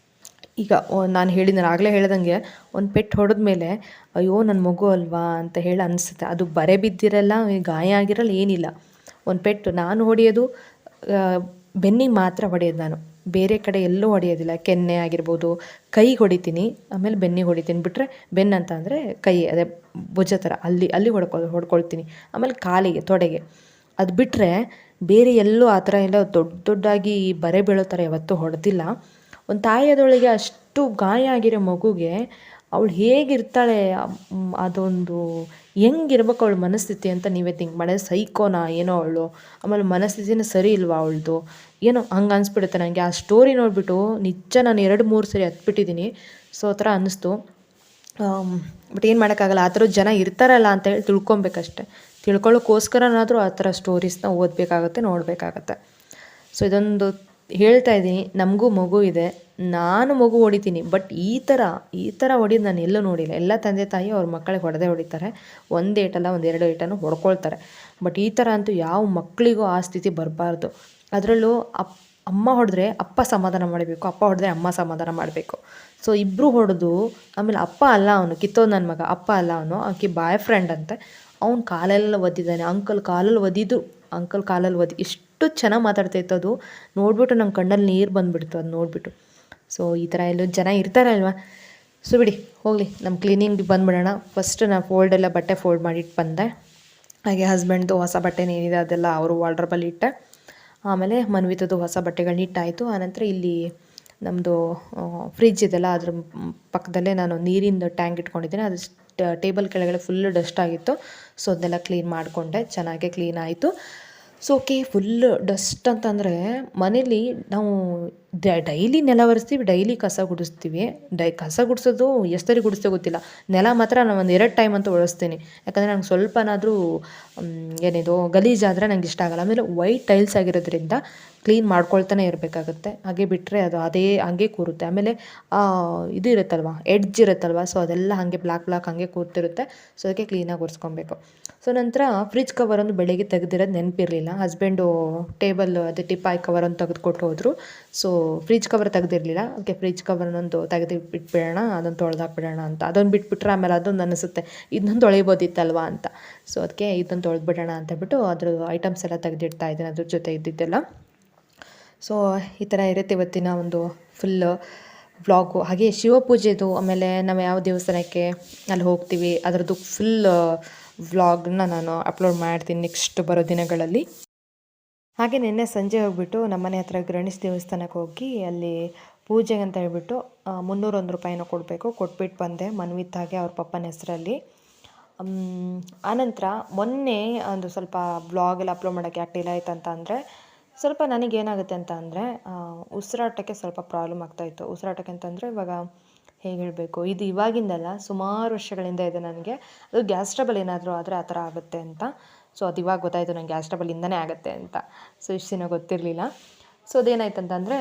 ಈಗ ನಾನು ಆಗಲೇ ಹೇಳ್ದಂಗೆ ಒಂದು ಪೆಟ್ಟು ಹೊಡೆದ್ಮೇಲೆ ಅಯ್ಯೋ ನನ್ನ ಮಗು ಅಲ್ವಾ ಅಂತ ಹೇಳಿ ಅನಿಸುತ್ತೆ. ಅದು ಬರೆ ಬಿದ್ದಿರಲ್ಲ, ಗಾಯ ಆಗಿರಲ್ಲ, ಏನಿಲ್ಲ. ಒಂದು ಪೆಟ್ಟು ನಾನು ಹೊಡೆಯೋದು ಬೆನ್ನಿಗೆ ಮಾತ್ರ ಹೊಡೆಯೋದು, ನಾನು ಬೇರೆ ಕಡೆ ಎಲ್ಲೂ ಹೊಡೆಯೋದಿಲ್ಲ. ಕೆನ್ನೆ ಆಗಿರ್ಬೋದು, ಕೈಗೆ ಹೊಡಿತೀನಿ, ಆಮೇಲೆ ಬೆನ್ನಿಗೆ ಹೊಡಿತೀನಿ. ಬಿಟ್ಟರೆ ಬೆನ್ನು ಅಂತ ಅಂದರೆ ಕೈ, ಅದೇ ಭುಜ ಥರ ಅಲ್ಲಿ ಹೊಡ್ಕೊಳ್ತೀನಿ. ಆಮೇಲೆ ಕಾಲಿಗೆ, ತೊಡೆಗೆ. ಅದು ಬಿಟ್ಟರೆ ಬೇರೆ ಎಲ್ಲೂ ಆ ಥರ ಎಲ್ಲ ದೊಡ್ಡದಾಗಿ ಬರೆ ಬೀಳೋ ಥರ ಯಾವತ್ತೂ ಹೊಡೆದಿಲ್ಲ. ಒಂದು ತಾಯಿಯದೊಳಗೆ ಅಷ್ಟು ಗಾಯ ಆಗಿರೋ ಮಗುಗೆ ಅವಳು ಹೇಗಿರ್ತಾಳೆ, ಅದೊಂದು ಹೆಂಗಿರ್ಬೇಕು ಅವಳ ಮನಸ್ಥಿತಿ ಅಂತ ನೀವೇ ಥಿಂಕ್ ಮಾಡಿ. ಸೈಕೋನಾ ಏನೋ ಅವಳು, ಆಮೇಲೆ ಮನಸ್ಥಿತಿನೇ ಸರಿ ಇಲ್ವಾ ಅವಳದು, ಏನೋ ಹಂಗೆ ಅನಿಸ್ಬಿಡುತ್ತೆ ನನಗೆ. ಆ ಸ್ಟೋರಿ ನೋಡಿಬಿಟ್ಟು ನಿಜ ನಾನು 2-3 ಸರಿ ಹತ್ಬಿಟ್ಟಿದ್ದೀನಿ. ಸೊ ಆ ಥರ ಅನ್ನಿಸ್ತು. ಬಟ್ ಏನು ಮಾಡೋಕ್ಕಾಗಲ್ಲ, ಆ ಥರ ಜನ ಇರ್ತಾರಲ್ಲ ಅಂತ ಹೇಳಿ ತಿಳ್ಕೊಬೇಕಷ್ಟೆ. ತಿಳ್ಕೊಳ್ಳೋಕ್ಕೋಸ್ಕರನಾದರೂ ಆ ಥರ ಸ್ಟೋರೀಸ್ನ ಓದಬೇಕಾಗತ್ತೆ, ನೋಡಬೇಕಾಗತ್ತೆ. ಸೊ ಇದೊಂದು ಹೇಳ್ತಾ ಇದ್ದೀನಿ, ನಮಗೂ ಮಗು ಇದೆ, ನಾನು ಮಗು ಹೊಡಿತೀನಿ. ಬಟ್ ಈ ಥರ ಹೊಡಿಯೋದು ನಾನು ಎಲ್ಲೂ ನೋಡಿಲ್ಲ. ಎಲ್ಲ ತಂದೆ ತಾಯಿ ಅವ್ರ ಮಕ್ಕಳಿಗೆ ಹೊಡೆದೇ ಹೊಡಿತಾರೆ. 1 ಏಟಲ್ಲ 1-2 ಏಟನ್ನು ಹೊಡ್ಕೊಳ್ತಾರೆ. ಬಟ್ ಈ ಥರ ಅಂತೂ ಯಾವ ಮಕ್ಕಳಿಗೂ ಆ ಸ್ಥಿತಿ ಬರಬಾರ್ದು. ಅದರಲ್ಲೂ ಅಮ್ಮ ಹೊಡೆದ್ರೆ ಅಪ್ಪ ಸಮಾಧಾನ ಮಾಡಬೇಕು, ಅಪ್ಪ ಹೊಡೆದ್ರೆ ಅಮ್ಮ ಸಮಾಧಾನ ಮಾಡಬೇಕು. ಸೊ ಇಬ್ಬರು ಹೊಡೆದು, ಆಮೇಲೆ ಅಪ್ಪ ಅಲ್ಲ ಅವನು, ಕಿತ್ತೋದು ನನ್ನ ಮಗ, ಅಪ್ಪ ಅಲ್ಲ ಅವನು, ಆಕೆ ಬಾಯ್ ಫ್ರೆಂಡ್ ಅಂತೆ. ಅವ್ನು ಕಾಲೆಲ್ಲ ಒದ್ದಿದ್ದಾನೆ, ಅಂಕಲ್ ಕಾಲಲ್ಲಿ ಒದ್ದಿ ಎಷ್ಟು ಚೆನ್ನಾಗಿ ಮಾತಾಡ್ತಾಯಿತ್ತು. ಅದು ನೋಡಿಬಿಟ್ಟು ನಂಗೆ ಕಣ್ಣಲ್ಲಿ ನೀರು ಬಂದುಬಿಡ್ತು ಅದು ನೋಡಿಬಿಟ್ಟು. ಸೊ ಈ ಥರ ಎಲ್ಲೋ ಜನ ಇರ್ತಾರಲ್ವ. ಸೊ ಬಿಡಿ ಹೋಗಲಿ, ನಮ್ಮ ಕ್ಲೀನಿಂಗ್ ಬಂದುಬಿಡೋಣ. ಫಸ್ಟ್ ನಾನು ಬಟ್ಟೆ ಫೋಲ್ಡ್ ಮಾಡಿಟ್ಟು ಬಂದೆ. ಹಾಗೆ ಹಸ್ಬೆಂಡ್ದು ಹೊಸ ಬಟ್ಟೆನೇನಿದೆ ಅದೆಲ್ಲ ಅವರು ವಾರ್ಡ್ರೋಬಲ್ಲಿ ಇಟ್ಟೆ. ಆಮೇಲೆ ಮನ್ವಿತದ್ದು ಹೊಸ ಬಟ್ಟೆಗಳನ್ನ ಇಟ್ಟಾಯಿತು. ಆನಂತರ ಇಲ್ಲಿ ನಮ್ಮದು ಫ್ರಿಜ್ ಇದೆಲ್ಲ, ಅದ್ರ ಪಕ್ಕದಲ್ಲೇ ನಾನು ನೀರಿಂದು ಟ್ಯಾಂಕ್ ಇಟ್ಕೊಂಡಿದ್ದೀನಿ. ಅದು ಟೇಬಲ್ ಕೆಳಗಡೆ ಫುಲ್ಲು ಡಸ್ಟ್ ಆಗಿತ್ತು. ಸೊ ಅದನ್ನೆಲ್ಲ ಕ್ಲೀನ್ ಮಾಡಿಕೊಂಡೆ, ಚೆನ್ನಾಗೇ ಕ್ಲೀನ್ ಆಯಿತು. ಸೊ ಓಕೆ, ಫುಲ್ ಡಸ್ಟ್ ಅಂತಂದರೆ ಮನೇಲಿ ನಾವು ಡೈಲಿ ನೆಲ ಒರೆಸ್ತೀವಿ, ಡೈಲಿ ಕಸ ಗುಡಿಸ್ತೀವಿ. ಕಸ ಗುಡಿಸೋದು ಎಷ್ಟು ಸರಿ ಗುಡಿಸ್ತೇವೆ ಗೊತ್ತಿಲ್ಲ. ನೆಲ ಮಾತ್ರ ನಾನು 1-2 ಟೈಮ್ ಅಂತೂ ಒರೆಸ್ತೀನಿ. ಯಾಕಂದರೆ ನಂಗೆ ಸ್ವಲ್ಪನಾದರೂ ಏನಿದು ಗಲೀಜಾದರೆ ನಂಗೆ ಇಷ್ಟ ಆಗಲ್ಲ. ಆಮೇಲೆ ವೈಟ್ ಟೈಲ್ಸ್ ಆಗಿರೋದ್ರಿಂದ ಕ್ಲೀನ್ ಮಾಡ್ಕೊಳ್ತಾನೆ ಇರಬೇಕಾಗುತ್ತೆ. ಹಾಗೆ ಬಿಟ್ಟರೆ ಅದು ಅದೇ ಹಾಗೆ ಕೂರುತ್ತೆ. ಆಮೇಲೆ ಇದು ಇರುತ್ತಲ್ವ, ಎಡ್ಜ್ ಇರುತ್ತಲ್ವ, ಸೊ ಅದೆಲ್ಲ ಹಾಗೆ ಬ್ಲ್ಯಾಕ್ ಹಾಗೆ ಕೂರ್ತಿರುತ್ತೆ. ಸೊ ಅದಕ್ಕೆ ಕ್ಲೀನಾಗಿ ಒರೆಸ್ಕೊಬೇಕು. ಸೊ ನಂತರ ಫ್ರಿಜ್ ಕವರೊಂದು ಬೆಳಗ್ಗೆ ತೆಗೆದಿರೋದು ನೆನಪಿರಲಿಲ್ಲ. ಹಸ್ಬೆಂಡು ಟೇಬಲ್ ಅದೇ ಟಿಪಾಯ್ ಕವರೊಂದು ತೆಗೆದುಕೊಟ್ಟು ಹೋದರು. ಸೊ ಫ್ರಿಜ್ ಕವರ್ ತೆಗೆದಿರಲಿಲ್ಲ. ಓಕೆ, ಫ್ರಿಜ್ ಕವರ್ನೊಂದು ತೆಗೆದು ಬಿಟ್ಬಿಡೋಣ, ಅದನ್ನು ತೊಳೆದಾಕ್ಬಿಡೋಣ ಅಂತ. ಅದೊಂದು ಬಿಟ್ಬಿಟ್ರೆ ಆಮೇಲೆ ಅದೊಂದು ಅನಿಸುತ್ತೆ ಇದೊಂದು ತೊಳಿಬೋದಿತ್ತಲ್ವ ಅಂತ. ಸೊ ಅದಕ್ಕೆ ಇದನ್ನು ತೊಳೆದ್ಬಿಡೋಣ ಅಂತಬಿಟ್ಟು ಅದ್ರ ಐಟಮ್ಸ್ ಎಲ್ಲ ತೆಗೆದಿಡ್ತಾ ಇದ್ದೀನಿ, ಅದ್ರ ಜೊತೆ ಇದ್ದಿದ್ದೆಲ್ಲ. ಸೊ ಈ ಥರ ಇರುತ್ತೆ ಇವತ್ತಿನ ಒಂದು ಫುಲ್ ವ್ಲಾಗು. ಹಾಗೆ ಶಿವಪೂಜೆದು, ಆಮೇಲೆ ನಾವು ಯಾವ ದೇವಸ್ಥಾನಕ್ಕೆ ಅಲ್ಲಿ ಹೋಗ್ತೀವಿ ಅದರದ್ದು ಫುಲ್ ವ್ಲಾಗ್ನ ನಾನು ಅಪ್ಲೋಡ್ ಮಾಡ್ತೀನಿ ನೆಕ್ಸ್ಟ್ ಬರೋ ದಿನಗಳಲ್ಲಿ. ಹಾಗೆ ನಿನ್ನೆ ಸಂಜೆ ಹೋಗ್ಬಿಟ್ಟು ನಮ್ಮನೆ ಹತ್ರ ಗಣೇಶ ದೇವಸ್ಥಾನಕ್ಕೆ ಹೋಗಿ ಅಲ್ಲಿ ಪೂಜೆಗೆ ಅಂತ ಹೇಳ್ಬಿಟ್ಟು 301 ರೂಪಾಯಿನ ಕೊಡಬೇಕು, ಕೊಟ್ಬಿಟ್ಟು ಬಂದೆ ಮನ್ವಿತ್ ಹಾಗೆ ಅವ್ರ ಪಪ್ಪನ ಹೆಸರಲ್ಲಿ. ಆನಂತರ ಮೊನ್ನೆ ಒಂದು ಸ್ವಲ್ಪ ವ್ಲಾಗೆಲ್ಲ ಅಪ್ಲೋಡ್ ಮಾಡೋಕ್ಕೆ ಯಾಕೆ ಡಿಲೇ ಆಯ್ತು ಅಂತ ಅಂದರೆ, ಸ್ವಲ್ಪ ನನಗೇನಾಗುತ್ತೆ ಅಂತ ಅಂದರೆ ಉಸಿರಾಟಕ್ಕೆ ಸ್ವಲ್ಪ ಪ್ರಾಬ್ಲಮ್ ಆಗ್ತಾಯಿತ್ತು. ಉಸಿರಾಟಕ್ಕೆ ಅಂತಂದರೆ ಇವಾಗ ಹೇಗೆ ಹೇಳಬೇಕು, ಇದು ಇವಾಗಿಂದಲ್ಲ, ಸುಮಾರು ವರ್ಷಗಳಿಂದ ಇದೆ ನನಗೆ. ಅದು ಗ್ಯಾಸ್ ಟ್ರಬಲ್ ಏನಾದರೂ ಆದರೆ ಆ ಥರ ಆಗುತ್ತೆ ಅಂತ. ಸೊ ಅದು ಇವಾಗ ಗೊತ್ತಾಯಿತು ನಂಗೆ ಗ್ಯಾಸ್ ಟ್ರಬಲಿಂದನೇ ಆಗುತ್ತೆ ಅಂತ. ಸೊ ಇಷ್ಟು ದಿನ ಗೊತ್ತಿರಲಿಲ್ಲ. ಸೊ ಅದೇನಾಯ್ತು ಅಂತಂದರೆ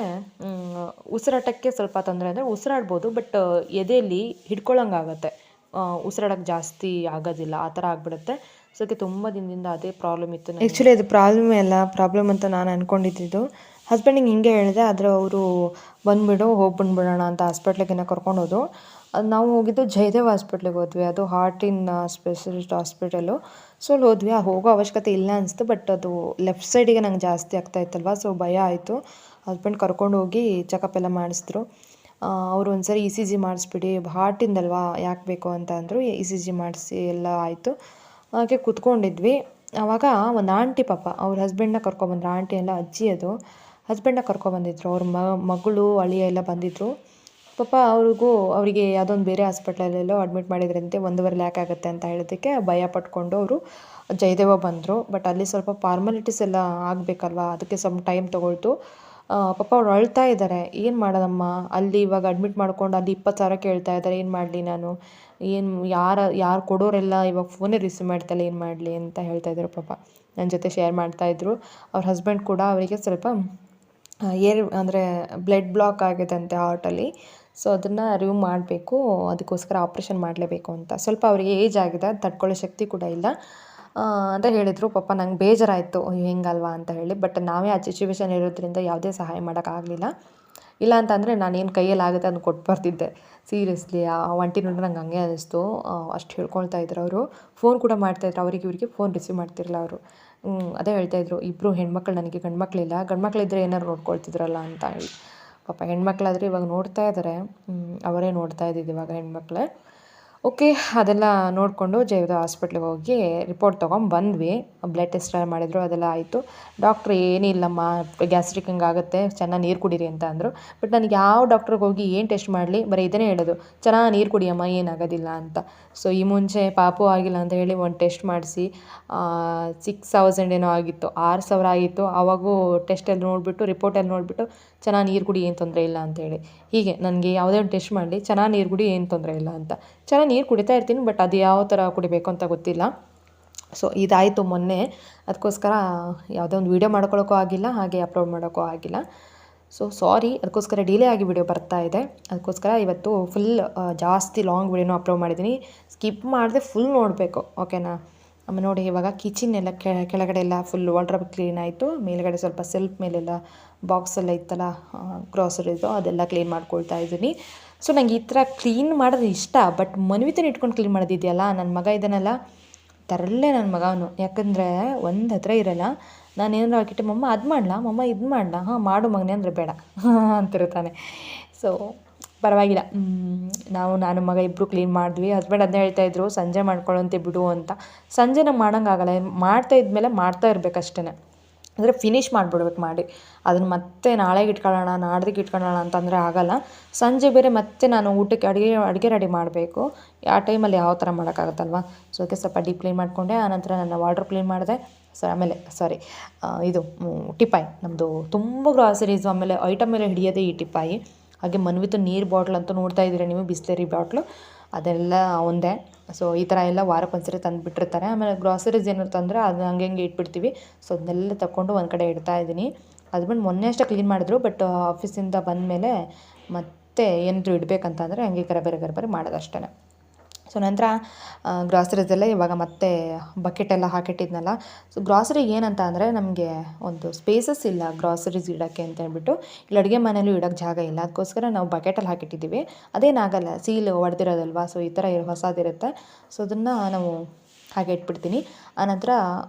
ಉಸಿರಾಟಕ್ಕೆ ಸ್ವಲ್ಪ ತೊಂದರೆ ಅಂದರೆ ಉಸಿರಾಡ್ಬೋದು, ಬಟ್ ಎದೆಯಲ್ಲಿ ಹಿಡ್ಕೊಳ್ಳೋಂಗಾಗತ್ತೆ, ಉಸಿರಾಡೋಕ್ಕೆ ಜಾಸ್ತಿ ಆಗೋದಿಲ್ಲ, ಆ ಥರ ಆಗಿಬಿಡುತ್ತೆ. ಸೊ ಅದಕ್ಕೆ ತುಂಬ ದಿನದಿಂದ ಅದೇ ಪ್ರಾಬ್ಲಮ್ ಇತ್ತು. ಆ್ಯಕ್ಚುಲಿ ಅದು ಪ್ರಾಬ್ಲಮ್ ಅಂತ ನಾನು ಅಂದ್ಕೊಂಡಿದ್ದು. ಹಸ್ಬೆಂಡಿಗೆ ಹಿಂಗೆ ಹೇಳಿದೆ, ಆದರೆ ಅವರು ಹೋಗ್ಬಿಡೋಣ ಅಂತ ಹಾಸ್ಪಿಟ್ಲಿಗೆ ಕರ್ಕೊಂಡೋದು. ಅದು ನಾವು ಹೋಗಿದ್ದು ಜಯದೇವ್ ಹಾಸ್ಪಿಟ್ಲಿಗೆ ಹೋದ್ವಿ, ಅದು ಹಾರ್ಟಿನ ಸ್ಪೆಷಲಿಸ್ಟ್ ಹಾಸ್ಪಿಟಲು. ಸೊ ಅಲ್ಲಿ ಹೋದ್ವಿ, ಹೋಗೋ ಅವಶ್ಯಕತೆ ಇಲ್ಲ ಅನಿಸ್ತು. ಬಟ್ ಅದು ಲೆಫ್ಟ್ ಸೈಡಿಗೆ ನಂಗೆ ಜಾಸ್ತಿ ಆಗ್ತಾಯಿತ್ತಲ್ವ, ಸೊ ಭಯ ಆಯಿತು. ಹಸ್ಬೆಂಡ್ ಕರ್ಕೊಂಡೋಗಿ ಚೆಕಪ್ ಎಲ್ಲ ಮಾಡಿಸಿದ್ರು. ಅವರು ಒಂದ್ಸರಿ ECG ಮಾಡಿಸ್ಬಿಡಿ, ಹಾರ್ಟಿಂದಲ್ವಾ ಯಾಕೆ ಬೇಕು ಅಂತ ಅಂದರು. ECG ಮಾಡಿಸಿ ಎಲ್ಲ ಆಯಿತು. ಹಾಗೆ ಕೂತ್ಕೊಂಡಿದ್ವಿ. ಆವಾಗ ಒಂದು ಆಂಟಿ ಪಾಪ ಅವ್ರ ಹಸ್ಬೆಂಡ್ನ ಕರ್ಕೊಬಂದ್ರು. ಆಂಟಿ ಎಲ್ಲ ಅಜ್ಜಿ, ಅದು ಹಸ್ಬೆಂಡ್ನ ಕರ್ಕೊಬಂದಿದ್ರು. ಅವ್ರ ಮಗಳು ಅಳಿಯ ಎಲ್ಲ ಬಂದಿದ್ದರು. ಪಾಪ ಅವರಿಗೆ ಯಾವುದೊಂದು ಬೇರೆ ಹಾಸ್ಪಿಟ್ಲಲ್ಲೆಲ್ಲೋ ಅಡ್ಮಿಟ್ ಮಾಡಿದ್ರಂತೆ. 1.5 ಲ್ಯಾಕ್ ಆಗುತ್ತೆ ಅಂತ ಹೇಳಿದ್ದಕ್ಕೆ ಭಯ ಪಟ್ಕೊಂಡು ಅವರು ಜಯದೇವ ಬಂದರು. ಬಟ್ ಅಲ್ಲಿ ಸ್ವಲ್ಪ ಫಾರ್ಮಾಲಿಟೀಸ್ ಎಲ್ಲ ಆಗಬೇಕಲ್ವ, ಅದಕ್ಕೆ ಸ್ವಲ್ಪ ಟೈಮ್ ತೊಗೊಳ್ತು. ಪಾಪ ಅವ್ರು ಅಳ್ತಾ ಇದ್ದಾರೆ. ಏನು ಮಾಡೋದಮ್ಮ, ಅಲ್ಲಿ ಇವಾಗ ಅಡ್ಮಿಟ್ ಮಾಡ್ಕೊಂಡು ಅಲ್ಲಿ 20,000 ಕೇಳ್ತಾ ಇದ್ದಾರೆ, ಏನು ಮಾಡಲಿ ನಾನು, ಏನು ಯಾರು ಕೊಡೋರೆಲ್ಲ ಇವಾಗ ಫೋನೇ ರಿಸೀವ್ ಮಾಡ್ತಾಯಿಲ್ಲ, ಏನು ಮಾಡಲಿ ಅಂತ ಹೇಳ್ತಾ ಇದ್ರು ಪಾಪ. ನನ್ನ ಜೊತೆ ಶೇರ್ ಮಾಡ್ತಾಯಿದ್ರು. ಅವ್ರ ಹಸ್ಬೆಂಡ್ ಕೂಡ ಅವರಿಗೆ ಸ್ವಲ್ಪ ಅಂದರೆ ಬ್ಲಡ್ ಬ್ಲಾಕ್ ಆಗಿದಂತೆ ಹಾರ್ಟಲ್ಲಿ. ಸೊ ಅದನ್ನು ರಿಮೂವ್ ಮಾಡಬೇಕು, ಅದಕ್ಕೋಸ್ಕರ ಆಪ್ರೇಷನ್ ಮಾಡಲೇಬೇಕು ಅಂತ. ಸ್ವಲ್ಪ ಅವರಿಗೆ ಏಜ್ ಆಗಿದೆ, ತಡ್ಕೊಳ್ಳೋ ಶಕ್ತಿ ಕೂಡ ಇಲ್ಲ ಅಂತ ಹೇಳಿದರು. ಪಾಪ ನಂಗೆ ಬೇಜಾರಾಯಿತು, ಹೆಂಗಲ್ವಾ ಅಂತ ಹೇಳಿ. ಬಟ್ ನಾವೇ ಆ ಸಿಚುವೇಶನ್ ಇರೋದ್ರಿಂದ ಯಾವುದೇ ಸಹಾಯ ಮಾಡೋಕ್ಕಾಗಲಿಲ್ಲ. ಇಲ್ಲ ಅಂತಂದರೆ ನಾನೇನು ಕೈಯಲ್ಲಿ ಆಗುತ್ತೆ ಅದನ್ನು ಕೊಟ್ಟು ಬರ್ತಿದ್ದೆ. ಸೀರಿಯಸ್ಲಿ ಆ ಒಂಟಿ ನೋಡ್ರೆ ನಂಗೆ ಹಂಗೆ ಅನ್ನಿಸ್ತು. ಅಷ್ಟು ಹೇಳ್ಕೊಳ್ತಾ ಇದ್ರು ಅವರು. ಫೋನ್ ಕೂಡ ಮಾಡ್ತಾಯಿದ್ರು, ಅವರಿಗೆ ಇವರಿಗೆ ಫೋನ್ ರಿಸೀವ್ ಮಾಡ್ತಿರಲಿಲ್ಲ ಅವರು. ಅದೇ ಹೇಳ್ತಾಯಿದ್ರು, ಇಬ್ಬರು ಹೆಣ್ಮಕ್ಳು, ನನಗೆ ಗಂಡು ಮಕ್ಕಳಿಲ್ಲ, ಗಂಡು ಮಕ್ಕಳಿದ್ರೆ ಏನಾರು ನೋಡ್ಕೊಳ್ತಿದ್ರಲ್ಲ ಅಂತ ಹೇಳಿ. ಪಾಪ ಹೆಣ್ಮಕ್ಳಾದರೆ ಇವಾಗ ನೋಡ್ತಾ ಇದ್ದಾರೆ, ಅವರೇ ನೋಡ್ತಾ ಇದ್ದಿದ್ದು ಇವಾಗ ಹೆಣ್ಮಕ್ಳೇ. ಓಕೆ, ಅದೆಲ್ಲ ನೋಡಿಕೊಂಡು ಜಯದ ಹಾಸ್ಪಿಟ್ಲಿಗೆ ಹೋಗಿ ರಿಪೋರ್ಟ್ ತೊಗೊಂಬಂದ್ವಿ. ಬ್ಲಡ್ ಟೆಸ್ಟ್ ಎಲ್ಲ ಮಾಡಿದ್ರು, ಅದೆಲ್ಲ ಆಯಿತು. ಡಾಕ್ಟ್ರ್ ಏನಿಲ್ಲಮ್ಮ, ಗ್ಯಾಸ್ಟ್ರಿಕ್ ಹಂಗಾಗುತ್ತೆ, ಚೆನ್ನಾಗಿ ನೀರು ಕುಡೀರಿ ಅಂತ ಅಂದರು. ಬಟ್ ನನಗೆ ಯಾವ ಡಾಕ್ಟ್ರಿಗೆ ಹೋಗಿ ಏನು ಟೆಸ್ಟ್ ಮಾಡಲಿ, ಬರೀ ಇದನ್ನೇ ಹೇಳೋದು, ಚೆನ್ನಾಗಿ ನೀರು ಕುಡಿಯಮ್ಮ, ಏನಾಗೋದಿಲ್ಲ ಅಂತ. ಸೊ ಈ ಮುಂಚೆ ಪಾಪು ಆಗಿಲ್ಲ ಅಂತ ಹೇಳಿ ಒಂದು ಟೆಸ್ಟ್ ಮಾಡಿಸಿ 6,000 ಏನೋ ಆಗಿತ್ತು, 6,000 ಆಗಿತ್ತು. ಆವಾಗೂ ಟೆಸ್ಟಲ್ಲಿ ನೋಡಿಬಿಟ್ಟು, ರಿಪೋರ್ಟಲ್ಲಿ ನೋಡಿಬಿಟ್ಟು ಚೆನ್ನಾಗಿ ನೀರು ಕುಡಿ, ಏನು ತೊಂದರೆ ಇಲ್ಲ ಅಂತೇಳಿ. ಹೀಗೆ ನನಗೆ ಯಾವುದೇ ಒಂದು ಟೆಸ್ಟ್ ಮಾಡಲಿ, ಚೆನ್ನಾಗಿ ನೀರು ಕುಡಿ, ಏನು ತೊಂದರೆ ಇಲ್ಲ ಅಂತ. ಚೆನ್ನಾಗಿ ನೀರು ಕುಡಿತಾ ಇರ್ತೀನಿ, ಬಟ್ ಅದು ಯಾವ ಥರ ಕುಡಿಬೇಕು ಅಂತ ಗೊತ್ತಿಲ್ಲ. ಸೊ ಇದಾಯಿತು ಮೊನ್ನೆ, ಅದಕ್ಕೋಸ್ಕರ ಯಾವುದೋ ಒಂದು ವೀಡಿಯೋ ಮಾಡ್ಕೊಳ್ಳೋಕ್ಕೂ ಆಗಿಲ್ಲ, ಹಾಗೆ ಅಪ್ಲೋಡ್ ಮಾಡೋಕ್ಕೂ ಆಗಿಲ್ಲ. ಸೊ ಸಾರಿ, ಅದಕ್ಕೋಸ್ಕರ ಡಿಲೇ ಆಗಿ ವಿಡಿಯೋ ಬರ್ತಾ ಇದೆ. ಅದಕ್ಕೋಸ್ಕರ ಇವತ್ತು ಫುಲ್ ಜಾಸ್ತಿ ಲಾಂಗ್ ವಿಡಿಯೋನೂ ಅಪ್ಲೋಡ್ ಮಾಡಿದ್ದೀನಿ. ಸ್ಕಿಪ್ ಮಾಡದೆ ಫುಲ್ ನೋಡಬೇಕು, ಓಕೆನಾ. ಆಮೇಲೆ ನೋಡಿ, ಇವಾಗ ಕಿಚನ್ ಎಲ್ಲ ಕೆಳಗಡೆ ಎಲ್ಲ ಫುಲ್ ವಾರ್ಡ್ರೋಬ್ ಕ್ಲೀನ್ ಆಯಿತು. ಮೇಲ್ಗಡೆ ಸ್ವಲ್ಪ ಸೆಲ್ಫ್ ಮೇಲೆಲ್ಲ ಬಾಕ್ಸೆಲ್ಲ ಇತ್ತಲ್ಲ ಗ್ರಾಸರಿದು, ಅದೆಲ್ಲ ಕ್ಲೀನ್ ಮಾಡ್ಕೊಳ್ತಾ ಇದ್ದೀನಿ. ಸೊ ನಂಗೆ ಈ ಥರ ಕ್ಲೀನ್ ಮಾಡೋದು ಇಷ್ಟ, ಬಟ್ ಮನ್ವಿತನ ಇಟ್ಕೊಂಡು ಕ್ಲೀನ್ ಮಾಡೋದಿದೆಯಲ್ಲ, ನನ್ನ ಮಗ ಇದನ್ನೆಲ್ಲ ತರಲ್ಲೇ ನನ್ನ ಮಗವನು. ಯಾಕಂದರೆ ಒಂದು ಹತ್ರ ಇರೋಲ್ಲ. ನಾನು ಏನಾರು ಹಾಕಿಟ್ಟೆ, ಮಮ್ಮ ಅದು ಮಾಡಲಾ, ಮಮ್ಮ ಇದು ಮಾಡಲಾ, ಹಾಂ ಮಾಡು ಮಗನೇ ಅಂದರೆ ಬೇಡ ಅಂತಿರ್ತಾನೆ. ಸೊ ಪರವಾಗಿಲ್ಲ, ನಾನು ಮಗ ಇಬ್ಬರು ಕ್ಲೀನ್ ಮಾಡಿದ್ವಿ. ಹಸ್ಬೆಂಡ್ ಅದನ್ನೇ ಹೇಳ್ತಾಯಿದ್ರು, ಸಂಜೆ ಮಾಡ್ಕೊಳ್ಳೋಂತೆ ಬಿಡು ಅಂತ. ಸಂಜೆ ನಾವು ಮಾಡೋಂಗಾಗಲ್ಲ, ಮಾಡ್ತಾ ಇದ್ಮೇಲೆ ಮಾಡ್ತಾ ಇರಬೇಕಷ್ಟೇ. ಅಂದರೆ ಫಿನಿಷ್ ಮಾಡಿಬಿಡ್ಬೇಕು ಮಾಡಿ, ಅದನ್ನು ಮತ್ತೆ ನಾಳೆಗೆ ಇಟ್ಕೊಳ್ಳೋಣ, ನಾಡ್ದಿಗೆ ಇಟ್ಕೊಳ್ಳೋಣ ಅಂತಂದರೆ ಆಗೋಲ್ಲ. ಸಂಜೆ ಬೇರೆ ಮತ್ತೆ ನಾನು ಊಟಕ್ಕೆ ಅಡುಗೆ ರೆಡಿ ಮಾಡಬೇಕು. ಆ ಟೈಮಲ್ಲಿ ಯಾವ ಥರ ಮಾಡೋಕ್ಕಾಗತ್ತಲ್ವ. ಸೊ ಅದಕ್ಕೆ ಸ್ವಲ್ಪ ಡೀಪ್ ಕ್ಲೀನ್ ಮಾಡಿಕೊಂಡೆ. ಆನಂತರ ನನ್ನ ವಾರ್ಡ್ರೋಬ್ ಕ್ಲೀನ್ ಮಾಡಿದೆ. ಆಮೇಲೆ ಇದು ಟಿಪಾಯಿ, ನಮ್ಮದು ತುಂಬ ಗ್ರಾಸರೀಸು, ಆಮೇಲೆ ಐಟಮ್ ಎಲ್ಲ ಹಿಡಿಯೋದೇ ಈ ಟಿಪಾಯಿ. ಹಾಗೆ ಮನ್ವಿತು ನೀರು ಬಾಟ್ಲ್ ಅಂತೂ ನೋಡ್ತಾ ಇದ್ದೀರಾ ನೀವು, ಬಿಸ್ಲೇರಿ ಬಾಟ್ಲು, ಅದೆಲ್ಲ ಒಂದೇ. ಸೊ ಈ ಥರ ಎಲ್ಲ ವಾರಕ್ಕೊಂದ್ಸರಿ ತಂದುಬಿಟ್ಟಿರ್ತಾರೆ. ಆಮೇಲೆ ಗ್ರಾಸರೀಸ್ ಏನಾರು ತಂದರೆ ಅದು ಹಂಗೆ ಇಟ್ಬಿಡ್ತೀವಿ. ಸೊ ಅದನ್ನೆಲ್ಲ ತಗೊಂಡು ಒಂದು ಕಡೆ ಇಡ್ತಾ ಇದ್ದೀನಿ. ಹಸ್ಬೆಂಡ್ ಮೊನ್ನೆ ಅಷ್ಟೇ ಕ್ಲೀನ್ ಮಾಡಿದ್ರು, ಬಟ್ ಆಫೀಸಿಂದ ಬಂದಮೇಲೆ ಮತ್ತೆ ಏನಾದರೂ ಇಡಬೇಕಂತಂದರೆ ಹಂಗೆ ಗರಬರಿ ಮಾಡೋದಷ್ಟೇ. ಸೊ ನಂತರ ಗ್ರಾಸರೀಸೆಲ್ಲ ಇವಾಗ ಮತ್ತೆ ಬಕೆಟೆಲ್ಲ ಹಾಕಿಟ್ಟಿದ್ನಲ್ಲ. ಸೊ ಗ್ರಾಸರಿಗೆ ಏನಂತ ಅಂದರೆ, ನಮಗೆ ಒಂದು ಸ್ಪೇಸಸ್ ಇಲ್ಲ ಗ್ರಾಸರೀಸ್ ಇಡೋಕ್ಕೆ ಅಂತ ಹೇಳ್ಬಿಟ್ಟು. ಇಲ್ಲಿ ಅಡುಗೆ ಮನೇಲೂ ಇಡೋಕ್ಕೆ ಜಾಗ ಇಲ್ಲ, ಅದಕ್ಕೋಸ್ಕರ ನಾವು ಬಕೆಟಲ್ಲಿ ಹಾಕಿಟ್ಟಿದ್ದೀವಿ. ಅದೇನಾಗಲ್ಲ, ಸೀಲು ಹೊಡೆದಿರೋದಲ್ವ, ಸೊ ಈ ಥರ ಹೊಸದಿರುತ್ತೆ. ಸೊ ಅದನ್ನು ನಾವು ಹಾಗೆ ಇಟ್ಬಿಡ್ತೀನಿ. ಆನಂತರ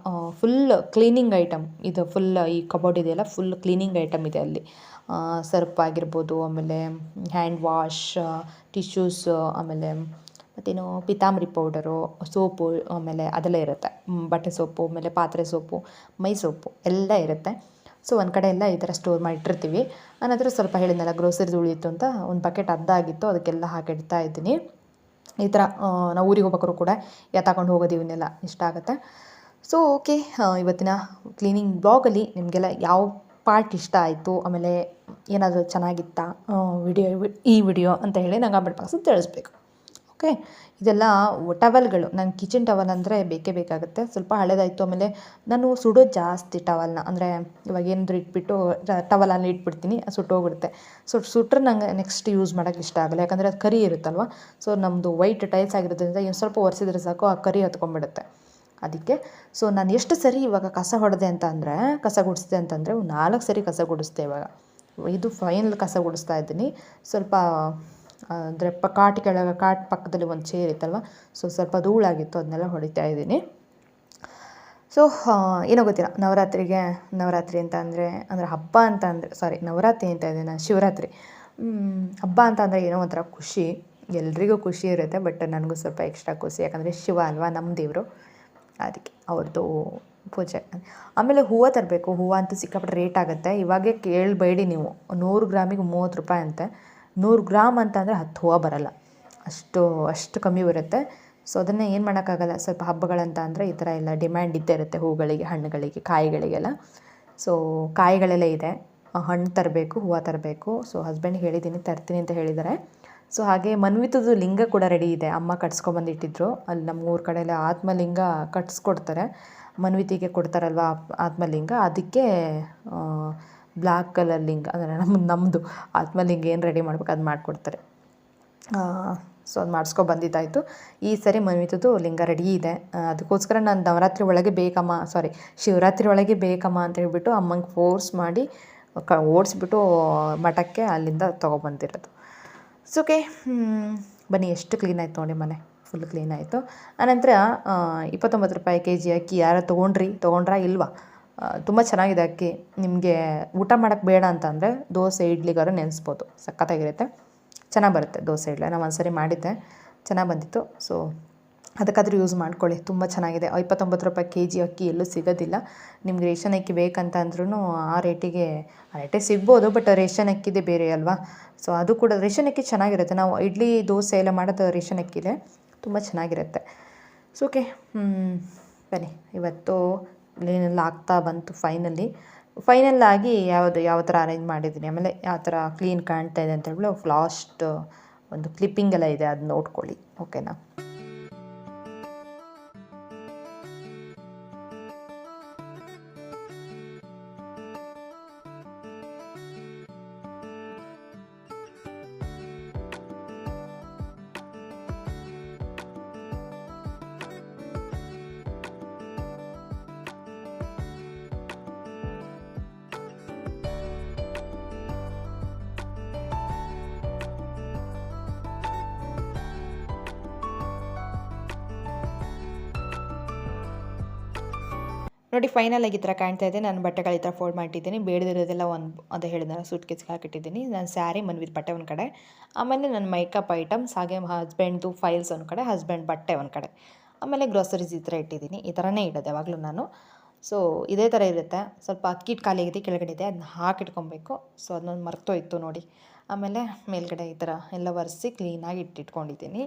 ಫುಲ್ ಕ್ಲೀನಿಂಗ್ ಐಟಮ್, ಇದು ಫುಲ್ ಈ ಕಬೋರ್ಡ್ ಇದೆಯಲ್ಲ, ಫುಲ್ ಕ್ಲೀನಿಂಗ್ ಐಟಮ್ ಇದೆ ಅಲ್ಲಿ. ಸರ್ಪ್ ಆಗಿರ್ಬೋದು, ಆಮೇಲೆ ಹ್ಯಾಂಡ್ ವಾಶ್, ಟಿಶ್ಯೂಸು, ಆಮೇಲೆ ಮತ್ತೇನು ಪಿತಾಂಬರಿ ಪೌಡರು, ಸೋಪು, ಆಮೇಲೆ ಅದೆಲ್ಲ ಇರುತ್ತೆ. ಬಟ್ಟೆ ಸೋಪು, ಆಮೇಲೆ ಪಾತ್ರೆ ಸೋಪು, ಮೈ ಸೋಪು ಎಲ್ಲ ಇರುತ್ತೆ. ಸೊ ಒಂದು ಕಡೆ ಎಲ್ಲ ಈ ಥರ ಸ್ಟೋರ್ ಮಾಡಿಟ್ಟಿರ್ತೀವಿ. ಆನಂತರ ಸ್ವಲ್ಪ ಹೇಳಿದ್ನಲ್ಲ ಗ್ರೋಸರೀಸ್ ಉಳಿಯಿತು ಅಂತ, ಒಂದು ಬಕೆಟ್ ಅರ್ಧಾಗಿತ್ತು, ಅದಕ್ಕೆಲ್ಲ ಹಾಕಿಡ್ತಾ ಇದ್ದೀನಿ. ಈ ಥರ ನಾವು ಊರಿಗೆ ಹೋಗ್ಬೇಕಾದ್ರು ಕೂಡ ತಗೊಂಡು ಹೋಗೋದು, ಇವನ್ನೆಲ್ಲ ಇಷ್ಟ ಆಗುತ್ತೆ. ಸೊ ಓಕೆ, ಇವತ್ತಿನ ಕ್ಲೀನಿಂಗ್ ಬ್ಲಾಗಲ್ಲಿ ನಿಮಗೆಲ್ಲ ಯಾವ ಪಾರ್ಟ್ ಇಷ್ಟ ಆಯಿತು, ಆಮೇಲೆ ಏನಾದರೂ ಚೆನ್ನಾಗಿತ್ತಾ ಈ ವಿಡಿಯೋ ಅಂತ ಹೇಳಿ ನಂಗೆ ಕಮೆಂಟ್ ಬಾಕ್ಸಲ್ಲಿ ತಿಳಿಸ್ಬೇಕು. ಓಕೆ, ಇದೆಲ್ಲ ಟವಲ್ಗಳು. ನಂಗೆ ಕಿಚನ್ ಟವಲ್ ಅಂದರೆ ಬೇಕೇ ಬೇಕಾಗುತ್ತೆ. ಸ್ವಲ್ಪ ಹಳೇದಾಯಿತು. ಆಮೇಲೆ ನಾನು ಸುಡೋದು ಜಾಸ್ತಿ ಟವಲ್ನ, ಅಂದರೆ ಇವಾಗ ಏನಾದರೂ ಇಟ್ಬಿಟ್ಟು ಟವಲಲ್ಲಿ ಇಟ್ಬಿಡ್ತೀನಿ, ಸುಟ್ಟೋಗ್ಬಿಡುತ್ತೆ. ಸುಟ್ಟರೆ ನಂಗೆ ನೆಕ್ಸ್ಟ್ ಯೂಸ್ ಮಾಡೋಕ್ಕೆ ಇಷ್ಟ ಆಗಲ್ಲ, ಯಾಕಂದರೆ ಅದು ಕರಿ ಇರುತ್ತಲ್ವ. ಸೊ ನಮ್ಮದು ವೈಟ್ ಟೈಲ್ಸ್ ಆಗಿರೋದ್ರಿಂದ ಏನು ಸ್ವಲ್ಪ ಒರೆಸಿದ್ರೆ ಸಾಕು, ಆ ಕರಿ ಹತ್ಕೊಂಡ್ಬಿಡುತ್ತೆ. ಅದಕ್ಕೆ ಸೊ ನಾನು ಎಷ್ಟು ಸರಿ ಇವಾಗ ಕಸ ಗುಡಿಸಿದೆ ಅಂತಂದರೆ 4 ಸರಿ ಕಸ ಗುಡಿಸ್ದೆ ಇವಾಗ. ಇದು ಫೈನಲ್ ಕಸ ಗುಡಿಸ್ತಾ ಇದ್ದೀನಿ. ಸ್ವಲ್ಪ ಅಂದರೆ ಕಾಟ್ ಪಕ್ಕದಲ್ಲಿ ಒಂದು ಚೇರ್ ಇತ್ತಲ್ವ, ಸೊ ಸ್ವಲ್ಪ ಧೂಳಾಗಿತ್ತು, ಅದನ್ನೆಲ್ಲ ಹೊಡಿತಾ ಇದ್ದೀನಿ. ಸೊ ಏನೋ ಗೊತ್ತಿಲ್ಲ, ನವರಾತ್ರಿ ಅಂತ ಅಂದರೆ ಹಬ್ಬ ಅಂತ ಅಂದರೆ ನವರಾತ್ರಿ ಅಂತ ಇದೆ, ನಾನು ಶಿವರಾತ್ರಿ ಹಬ್ಬ ಅಂತ ಅಂದರೆ ಏನೋ ಒಂಥರ ಖುಷಿ. ಎಲ್ರಿಗೂ ಖುಷಿ ಇರುತ್ತೆ, ಬಟ್ ನನಗೂ ಸ್ವಲ್ಪ ಎಕ್ಸ್ಟ್ರಾ ಖುಷಿ, ಯಾಕಂದರೆ ಶಿವ ಅಲ್ವಾ ನಮ್ಮ ದೇವರು, ಅದಕ್ಕೆ ಅವ್ರದ್ದು ಪೂಜೆ. ಆಮೇಲೆ ಹೂವು ತರಬೇಕು. ಹೂವು ಅಂತೂ ಸಿಕ್ಕಾಪಟ್ಟೆ ರೇಟ್ ಆಗುತ್ತೆ. ಇವಾಗೇ ಕೇಳಬೇಡಿ ನೀವು, 100 ಗ್ರಾಮಿಗೆ 30 ರೂಪಾಯಿ ಅಂತೆ. 100 ಗ್ರಾಮ್ ಅಂತ ಅಂದರೆ 10 ಹೂವು ಬರೋಲ್ಲ, ಅಷ್ಟು ಕಮ್ಮಿ ಬರುತ್ತೆ. ಸೊ ಅದನ್ನೇ ಏನು ಮಾಡೋಕ್ಕಾಗಲ್ಲ. ಸ್ವಲ್ಪ ಹಬ್ಬಗಳಂತ ಅಂದರೆ ಈ ಥರ ಎಲ್ಲ ಡಿಮ್ಯಾಂಡ್ ಇದ್ದೇ ಇರುತ್ತೆ, ಹೂಗಳಿಗೆ, ಹಣ್ಣುಗಳಿಗೆ, ಕಾಯಿಗಳಿಗೆಲ್ಲ. ಸೊ ಕಾಯಿಗಳೆಲ್ಲ ಇದೆ, ಹಣ್ಣು ತರಬೇಕು, ಹೂವು ತರಬೇಕು. ಸೊ ಹಸ್ಬೆಂಡ್ಗೆ ಹೇಳಿದ್ದೀನಿ ತರ್ತೀನಿ ಅಂತ ಹೇಳಿದ್ದಾರೆ. ಸೊ ಹಾಗೆ ಮನ್ವಿತದ್ದು ಲಿಂಗ ಕೂಡ ರೆಡಿ ಇದೆ. ಅಮ್ಮ ಕಟ್ಸ್ಕೊಬಂದಿಟ್ಟಿದ್ರು. ಅಲ್ಲಿ ನಮ್ಮ ಊರ ಕಡೆ ಎಲ್ಲ ಆತ್ಮಲಿಂಗ ಕಟ್ಸ್ಕೊಡ್ತಾರೆ. ಮನ್ವಿತಿಗೆ ಕೊಡ್ತಾರಲ್ವ ಆತ್ಮಲಿಂಗ, ಅದಕ್ಕೆ ಬ್ಲ್ಯಾಕ್ ಕಲರ್ ಲಿಂಗ ಅಂದರೆ ನಮ್ಮದು ಆತ್ಮಲಿಂಗ ಏನು ರೆಡಿ ಮಾಡ್ಬೇಕು ಅದು ಮಾಡಿಕೊಡ್ತಾರೆ. ಸೊ ಅದು ಮಾಡಿಸ್ಕೊಬಂದಿದ್ದಾಯಿತು. ಈ ಸರಿ ಮನ್ವಿತದ್ದು ಲಿಂಗ ರೆಡಿ ಇದೆ. ಅದಕ್ಕೋಸ್ಕರ ನಾನು ನವರಾತ್ರಿ ಒಳಗೆ ಬೇಕಮ್ಮ, ಶಿವರಾತ್ರಿ ಒಳಗೆ ಬೇಕಮ್ಮ ಅಂತ ಹೇಳ್ಬಿಟ್ಟು ಅಮ್ಮಂಗೆ ಫೋರ್ಸ್ ಮಾಡಿ ಓಡಿಸ್ಬಿಟ್ಟು ಮಠಕ್ಕೆ ಅಲ್ಲಿಂದ ತೊಗೊಬಂದಿರೋದು. ಸೊ ಓಕೆ, ಬನ್ನಿ ಎಷ್ಟು ಕ್ಲೀನ್ ಆಯಿತು ನೋಡಿ, ಮನೆ ಫುಲ್ ಕ್ಲೀನ್ ಆಯಿತು. ಆನಂತರ 29 ರೂಪಾಯಿ kg ಅಕ್ಕಿ ಯಾರು ತೊಗೊಂಡ್ರಾ ಇಲ್ವಾ? ತುಂಬ ಚೆನ್ನಾಗಿದೆ ಅಕ್ಕಿ. ನಿಮಗೆ ಊಟ ಮಾಡೋಕ್ಕೆ ಬೇಡ ಅಂತಂದರೆ ದೋಸೆ ಇಡ್ಲಿಗಾರು ನೆನೆಸ್ಬೋದು, ಸಖತ್ತಾಗಿರುತ್ತೆ, ಚೆನ್ನಾಗಿ ಬರುತ್ತೆ ದೋಸೆ ಇಡ್ಲಿ. ನಾನು ಒಂದು ಸರಿ ಮಾಡಿದ್ದೆ, ಚೆನ್ನಾಗಿ ಬಂದಿತ್ತು. ಸೊ ಅದಕ್ಕಾದರೂ ಯೂಸ್ ಮಾಡ್ಕೊಳ್ಳಿ, ತುಂಬ ಚೆನ್ನಾಗಿದೆ. 29 ರೂಪಾಯಿ kg ಅಕ್ಕಿ ಎಲ್ಲೂ ಸಿಗೋದಿಲ್ಲ. ನಿಮ್ಗೆ ರೇಷನ್ ಅಕ್ಕಿ ಬೇಕಂತ ಅಂದ್ರೂ ಆ ರೇಟಿಗೆ ಸಿಗ್ಬೋದು, ಬಟ್ ರೇಷನ್ ಅಕ್ಕಿದೆ ಬೇರೆ ಅಲ್ವಾ. ಸೊ ಅದು ಕೂಡ ರೇಷನ್ ಅಕ್ಕಿ ಚೆನ್ನಾಗಿರುತ್ತೆ. ನಾವು ಇಡ್ಲಿ ದೋಸೆ ಎಲ್ಲ ಮಾಡೋದು ರೇಷನ್ ಅಕ್ಕಿದೆ, ತುಂಬ ಚೆನ್ನಾಗಿರುತ್ತೆ. ಸೊ ಓಕೆ, ಬನ್ನಿ ಇವತ್ತು ಏನೆಲ್ಲ ಆಗ್ತಾ ಬಂತು ಫೈನಲ್ ಆಗಿ ಯಾವ ಥರ ಅರೇಂಜ್ ಮಾಡಿದ್ದೀನಿ, ಆಮೇಲೆ ಯಾವ ಥರ ಕ್ಲೀನ್ ಕಾಣ್ತಾ ಇದೆ ಅಂತ ಹೇಳ್ಬಿಟ್ಟು ಲಾಸ್ಟ್ ಒಂದು ಕ್ಲಿಪ್ಪಿಂಗ್ ಎಲ್ಲ ಇದೆ, ಅದು ನೋಡ್ಕೊಳ್ಳಿ. ಓಕೆನಾ? ನೋಡಿ ಫೈನಲಾಗಿ ಈ ಥರ ಕಾಣ್ತಾ ಇದೆ. ನಾನು ಬಟ್ಟೆಗಳು ಈ ಥರ ಫೋಲ್ಡ್ ಮಾಡಿಟ್ಟಿದ್ದೀನಿ. ಬೇಡದಿರೋದೆಲ್ಲ ಅದೇ ಹೇಳಿದ್ನಲ್ಲ ಸೂಟ್ ಕೇಸ್ಗೆ ಹಾಕಿಟ್ಟಿದ್ದೀನಿ. ನಾನು ಸ್ಯಾರಿ ಮನ್ವಿದ್ ಬಟ್ಟೆ ಒಂದು ಕಡೆ, ಆಮೇಲೆ ನನ್ನ ಮೇಕಪ್ ಐಟಮ್ಸ್, ಹಾಗೆ ಹಸ್ಬೆಂಡ್ದು ಫೈಲ್ಸ್ ಒಂದು ಕಡೆ, ಹಸ್ಬೆಂಡ್ ಬಟ್ಟೆ ಒಂದು ಕಡೆ, ಆಮೇಲೆ ಗ್ರೋಸರೀಸ್ ಈ ಥರ ಇಟ್ಟಿದ್ದೀನಿ. ಈ ಥರನೇ ಇಡೋದು ಯಾವಾಗಲೂ ನಾನು. ಸೊ ಇದೇ ಥರ ಇರುತ್ತೆ. ಸ್ವಲ್ಪ ಅಕ್ಕಿ ಖಾಲಿ ಆಗಿದೆ, ಕೆಳಗಡೆ ಇದೆ, ಅದನ್ನ ಹಾಕಿಟ್ಕೊಬೇಕು. ಸೊ ಅದನ್ನೊಂದು ಮರ್ತೋಯ್ತು ನೋಡಿ. ಆಮೇಲೆ ಮೇಲ್ಗಡೆ ಈ ಥರ ಎಲ್ಲ ಒರೆಸಿ ಕ್ಲೀನಾಗಿ ಇಟ್ಕೊಂಡಿದ್ದೀನಿ.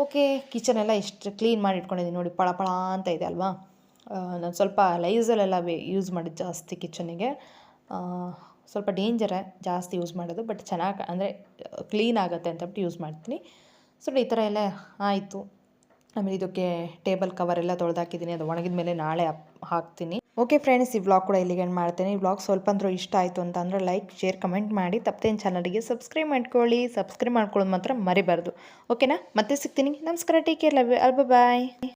ಓಕೆ, ಕಿಚನ್ ಎಲ್ಲ ಎಷ್ಟು ಕ್ಲೀನ್ ಮಾಡಿ ಇಟ್ಕೊಂಡಿದ್ದೀನಿ ನೋಡಿ, ಪಳ ಅಂತ ಇದೆ ಅಲ್ವಾ. ನಾನು ಸ್ವಲ್ಪ ಲೈಸಲೆಲ್ಲ ಯೂಸ್ ಮಾಡಿದ್ದು ಜಾಸ್ತಿ ಕಿಚನಿಗೆ. ಸ್ವಲ್ಪ ಡೇಂಜರೇ ಜಾಸ್ತಿ ಯೂಸ್ ಮಾಡೋದು, ಬಟ್ ಚೆನ್ನಾಗಿ ಅಂದರೆ ಕ್ಲೀನ್ ಆಗುತ್ತೆ ಅಂತಬಿಟ್ಟು ಯೂಸ್ ಮಾಡ್ತೀನಿ. ಸೊ ಈ ಥರ ಎಲ್ಲ ಆಯಿತು. ಆಮೇಲೆ ಇದಕ್ಕೆ ಟೇಬಲ್ ಕವರ್ ಎಲ್ಲ ತೊಳೆದಾಕಿದ್ದೀನಿ, ಅದು ಒಣಗಿದ ಮೇಲೆ ನಾಳೆ ಹಾಕ್ತೀನಿ. ಓಕೆ ಫ್ರೆಂಡ್ಸ್, ಈ ವ್ಲಾಗ್ ಕೂಡ ಇಲ್ಲಿಗೆ ಮಾಡ್ತೀನಿ. ಈ ವ್ಲಾಗ್ ಸ್ವಲ್ಪ ಅಂದರೂ ಇಷ್ಟ ಆಯಿತು ಅಂತ ಅಂದರೆ ಲೈಕ್, ಶೇರ್, ಕಮೆಂಟ್ ಮಾಡಿ. ತಪ್ಪದೇನು ಚಾನಲ್ಗೆ ಸಬ್ಸ್ಕ್ರೈಬ್ ಮಾಡ್ಕೊಳ್ಳಿ. ಸಬ್ಸ್ಕ್ರೈಬ್ ಮಾಡ್ಕೊಳ್ಳೋದು ಮಾತ್ರ ಮರಿಬಾರ್ದು. ಓಕೆನಾ? ಮತ್ತೆ ಸಿಗ್ತೀನಿ. ನಮಸ್ಕಾರ, take care, love you all, bye.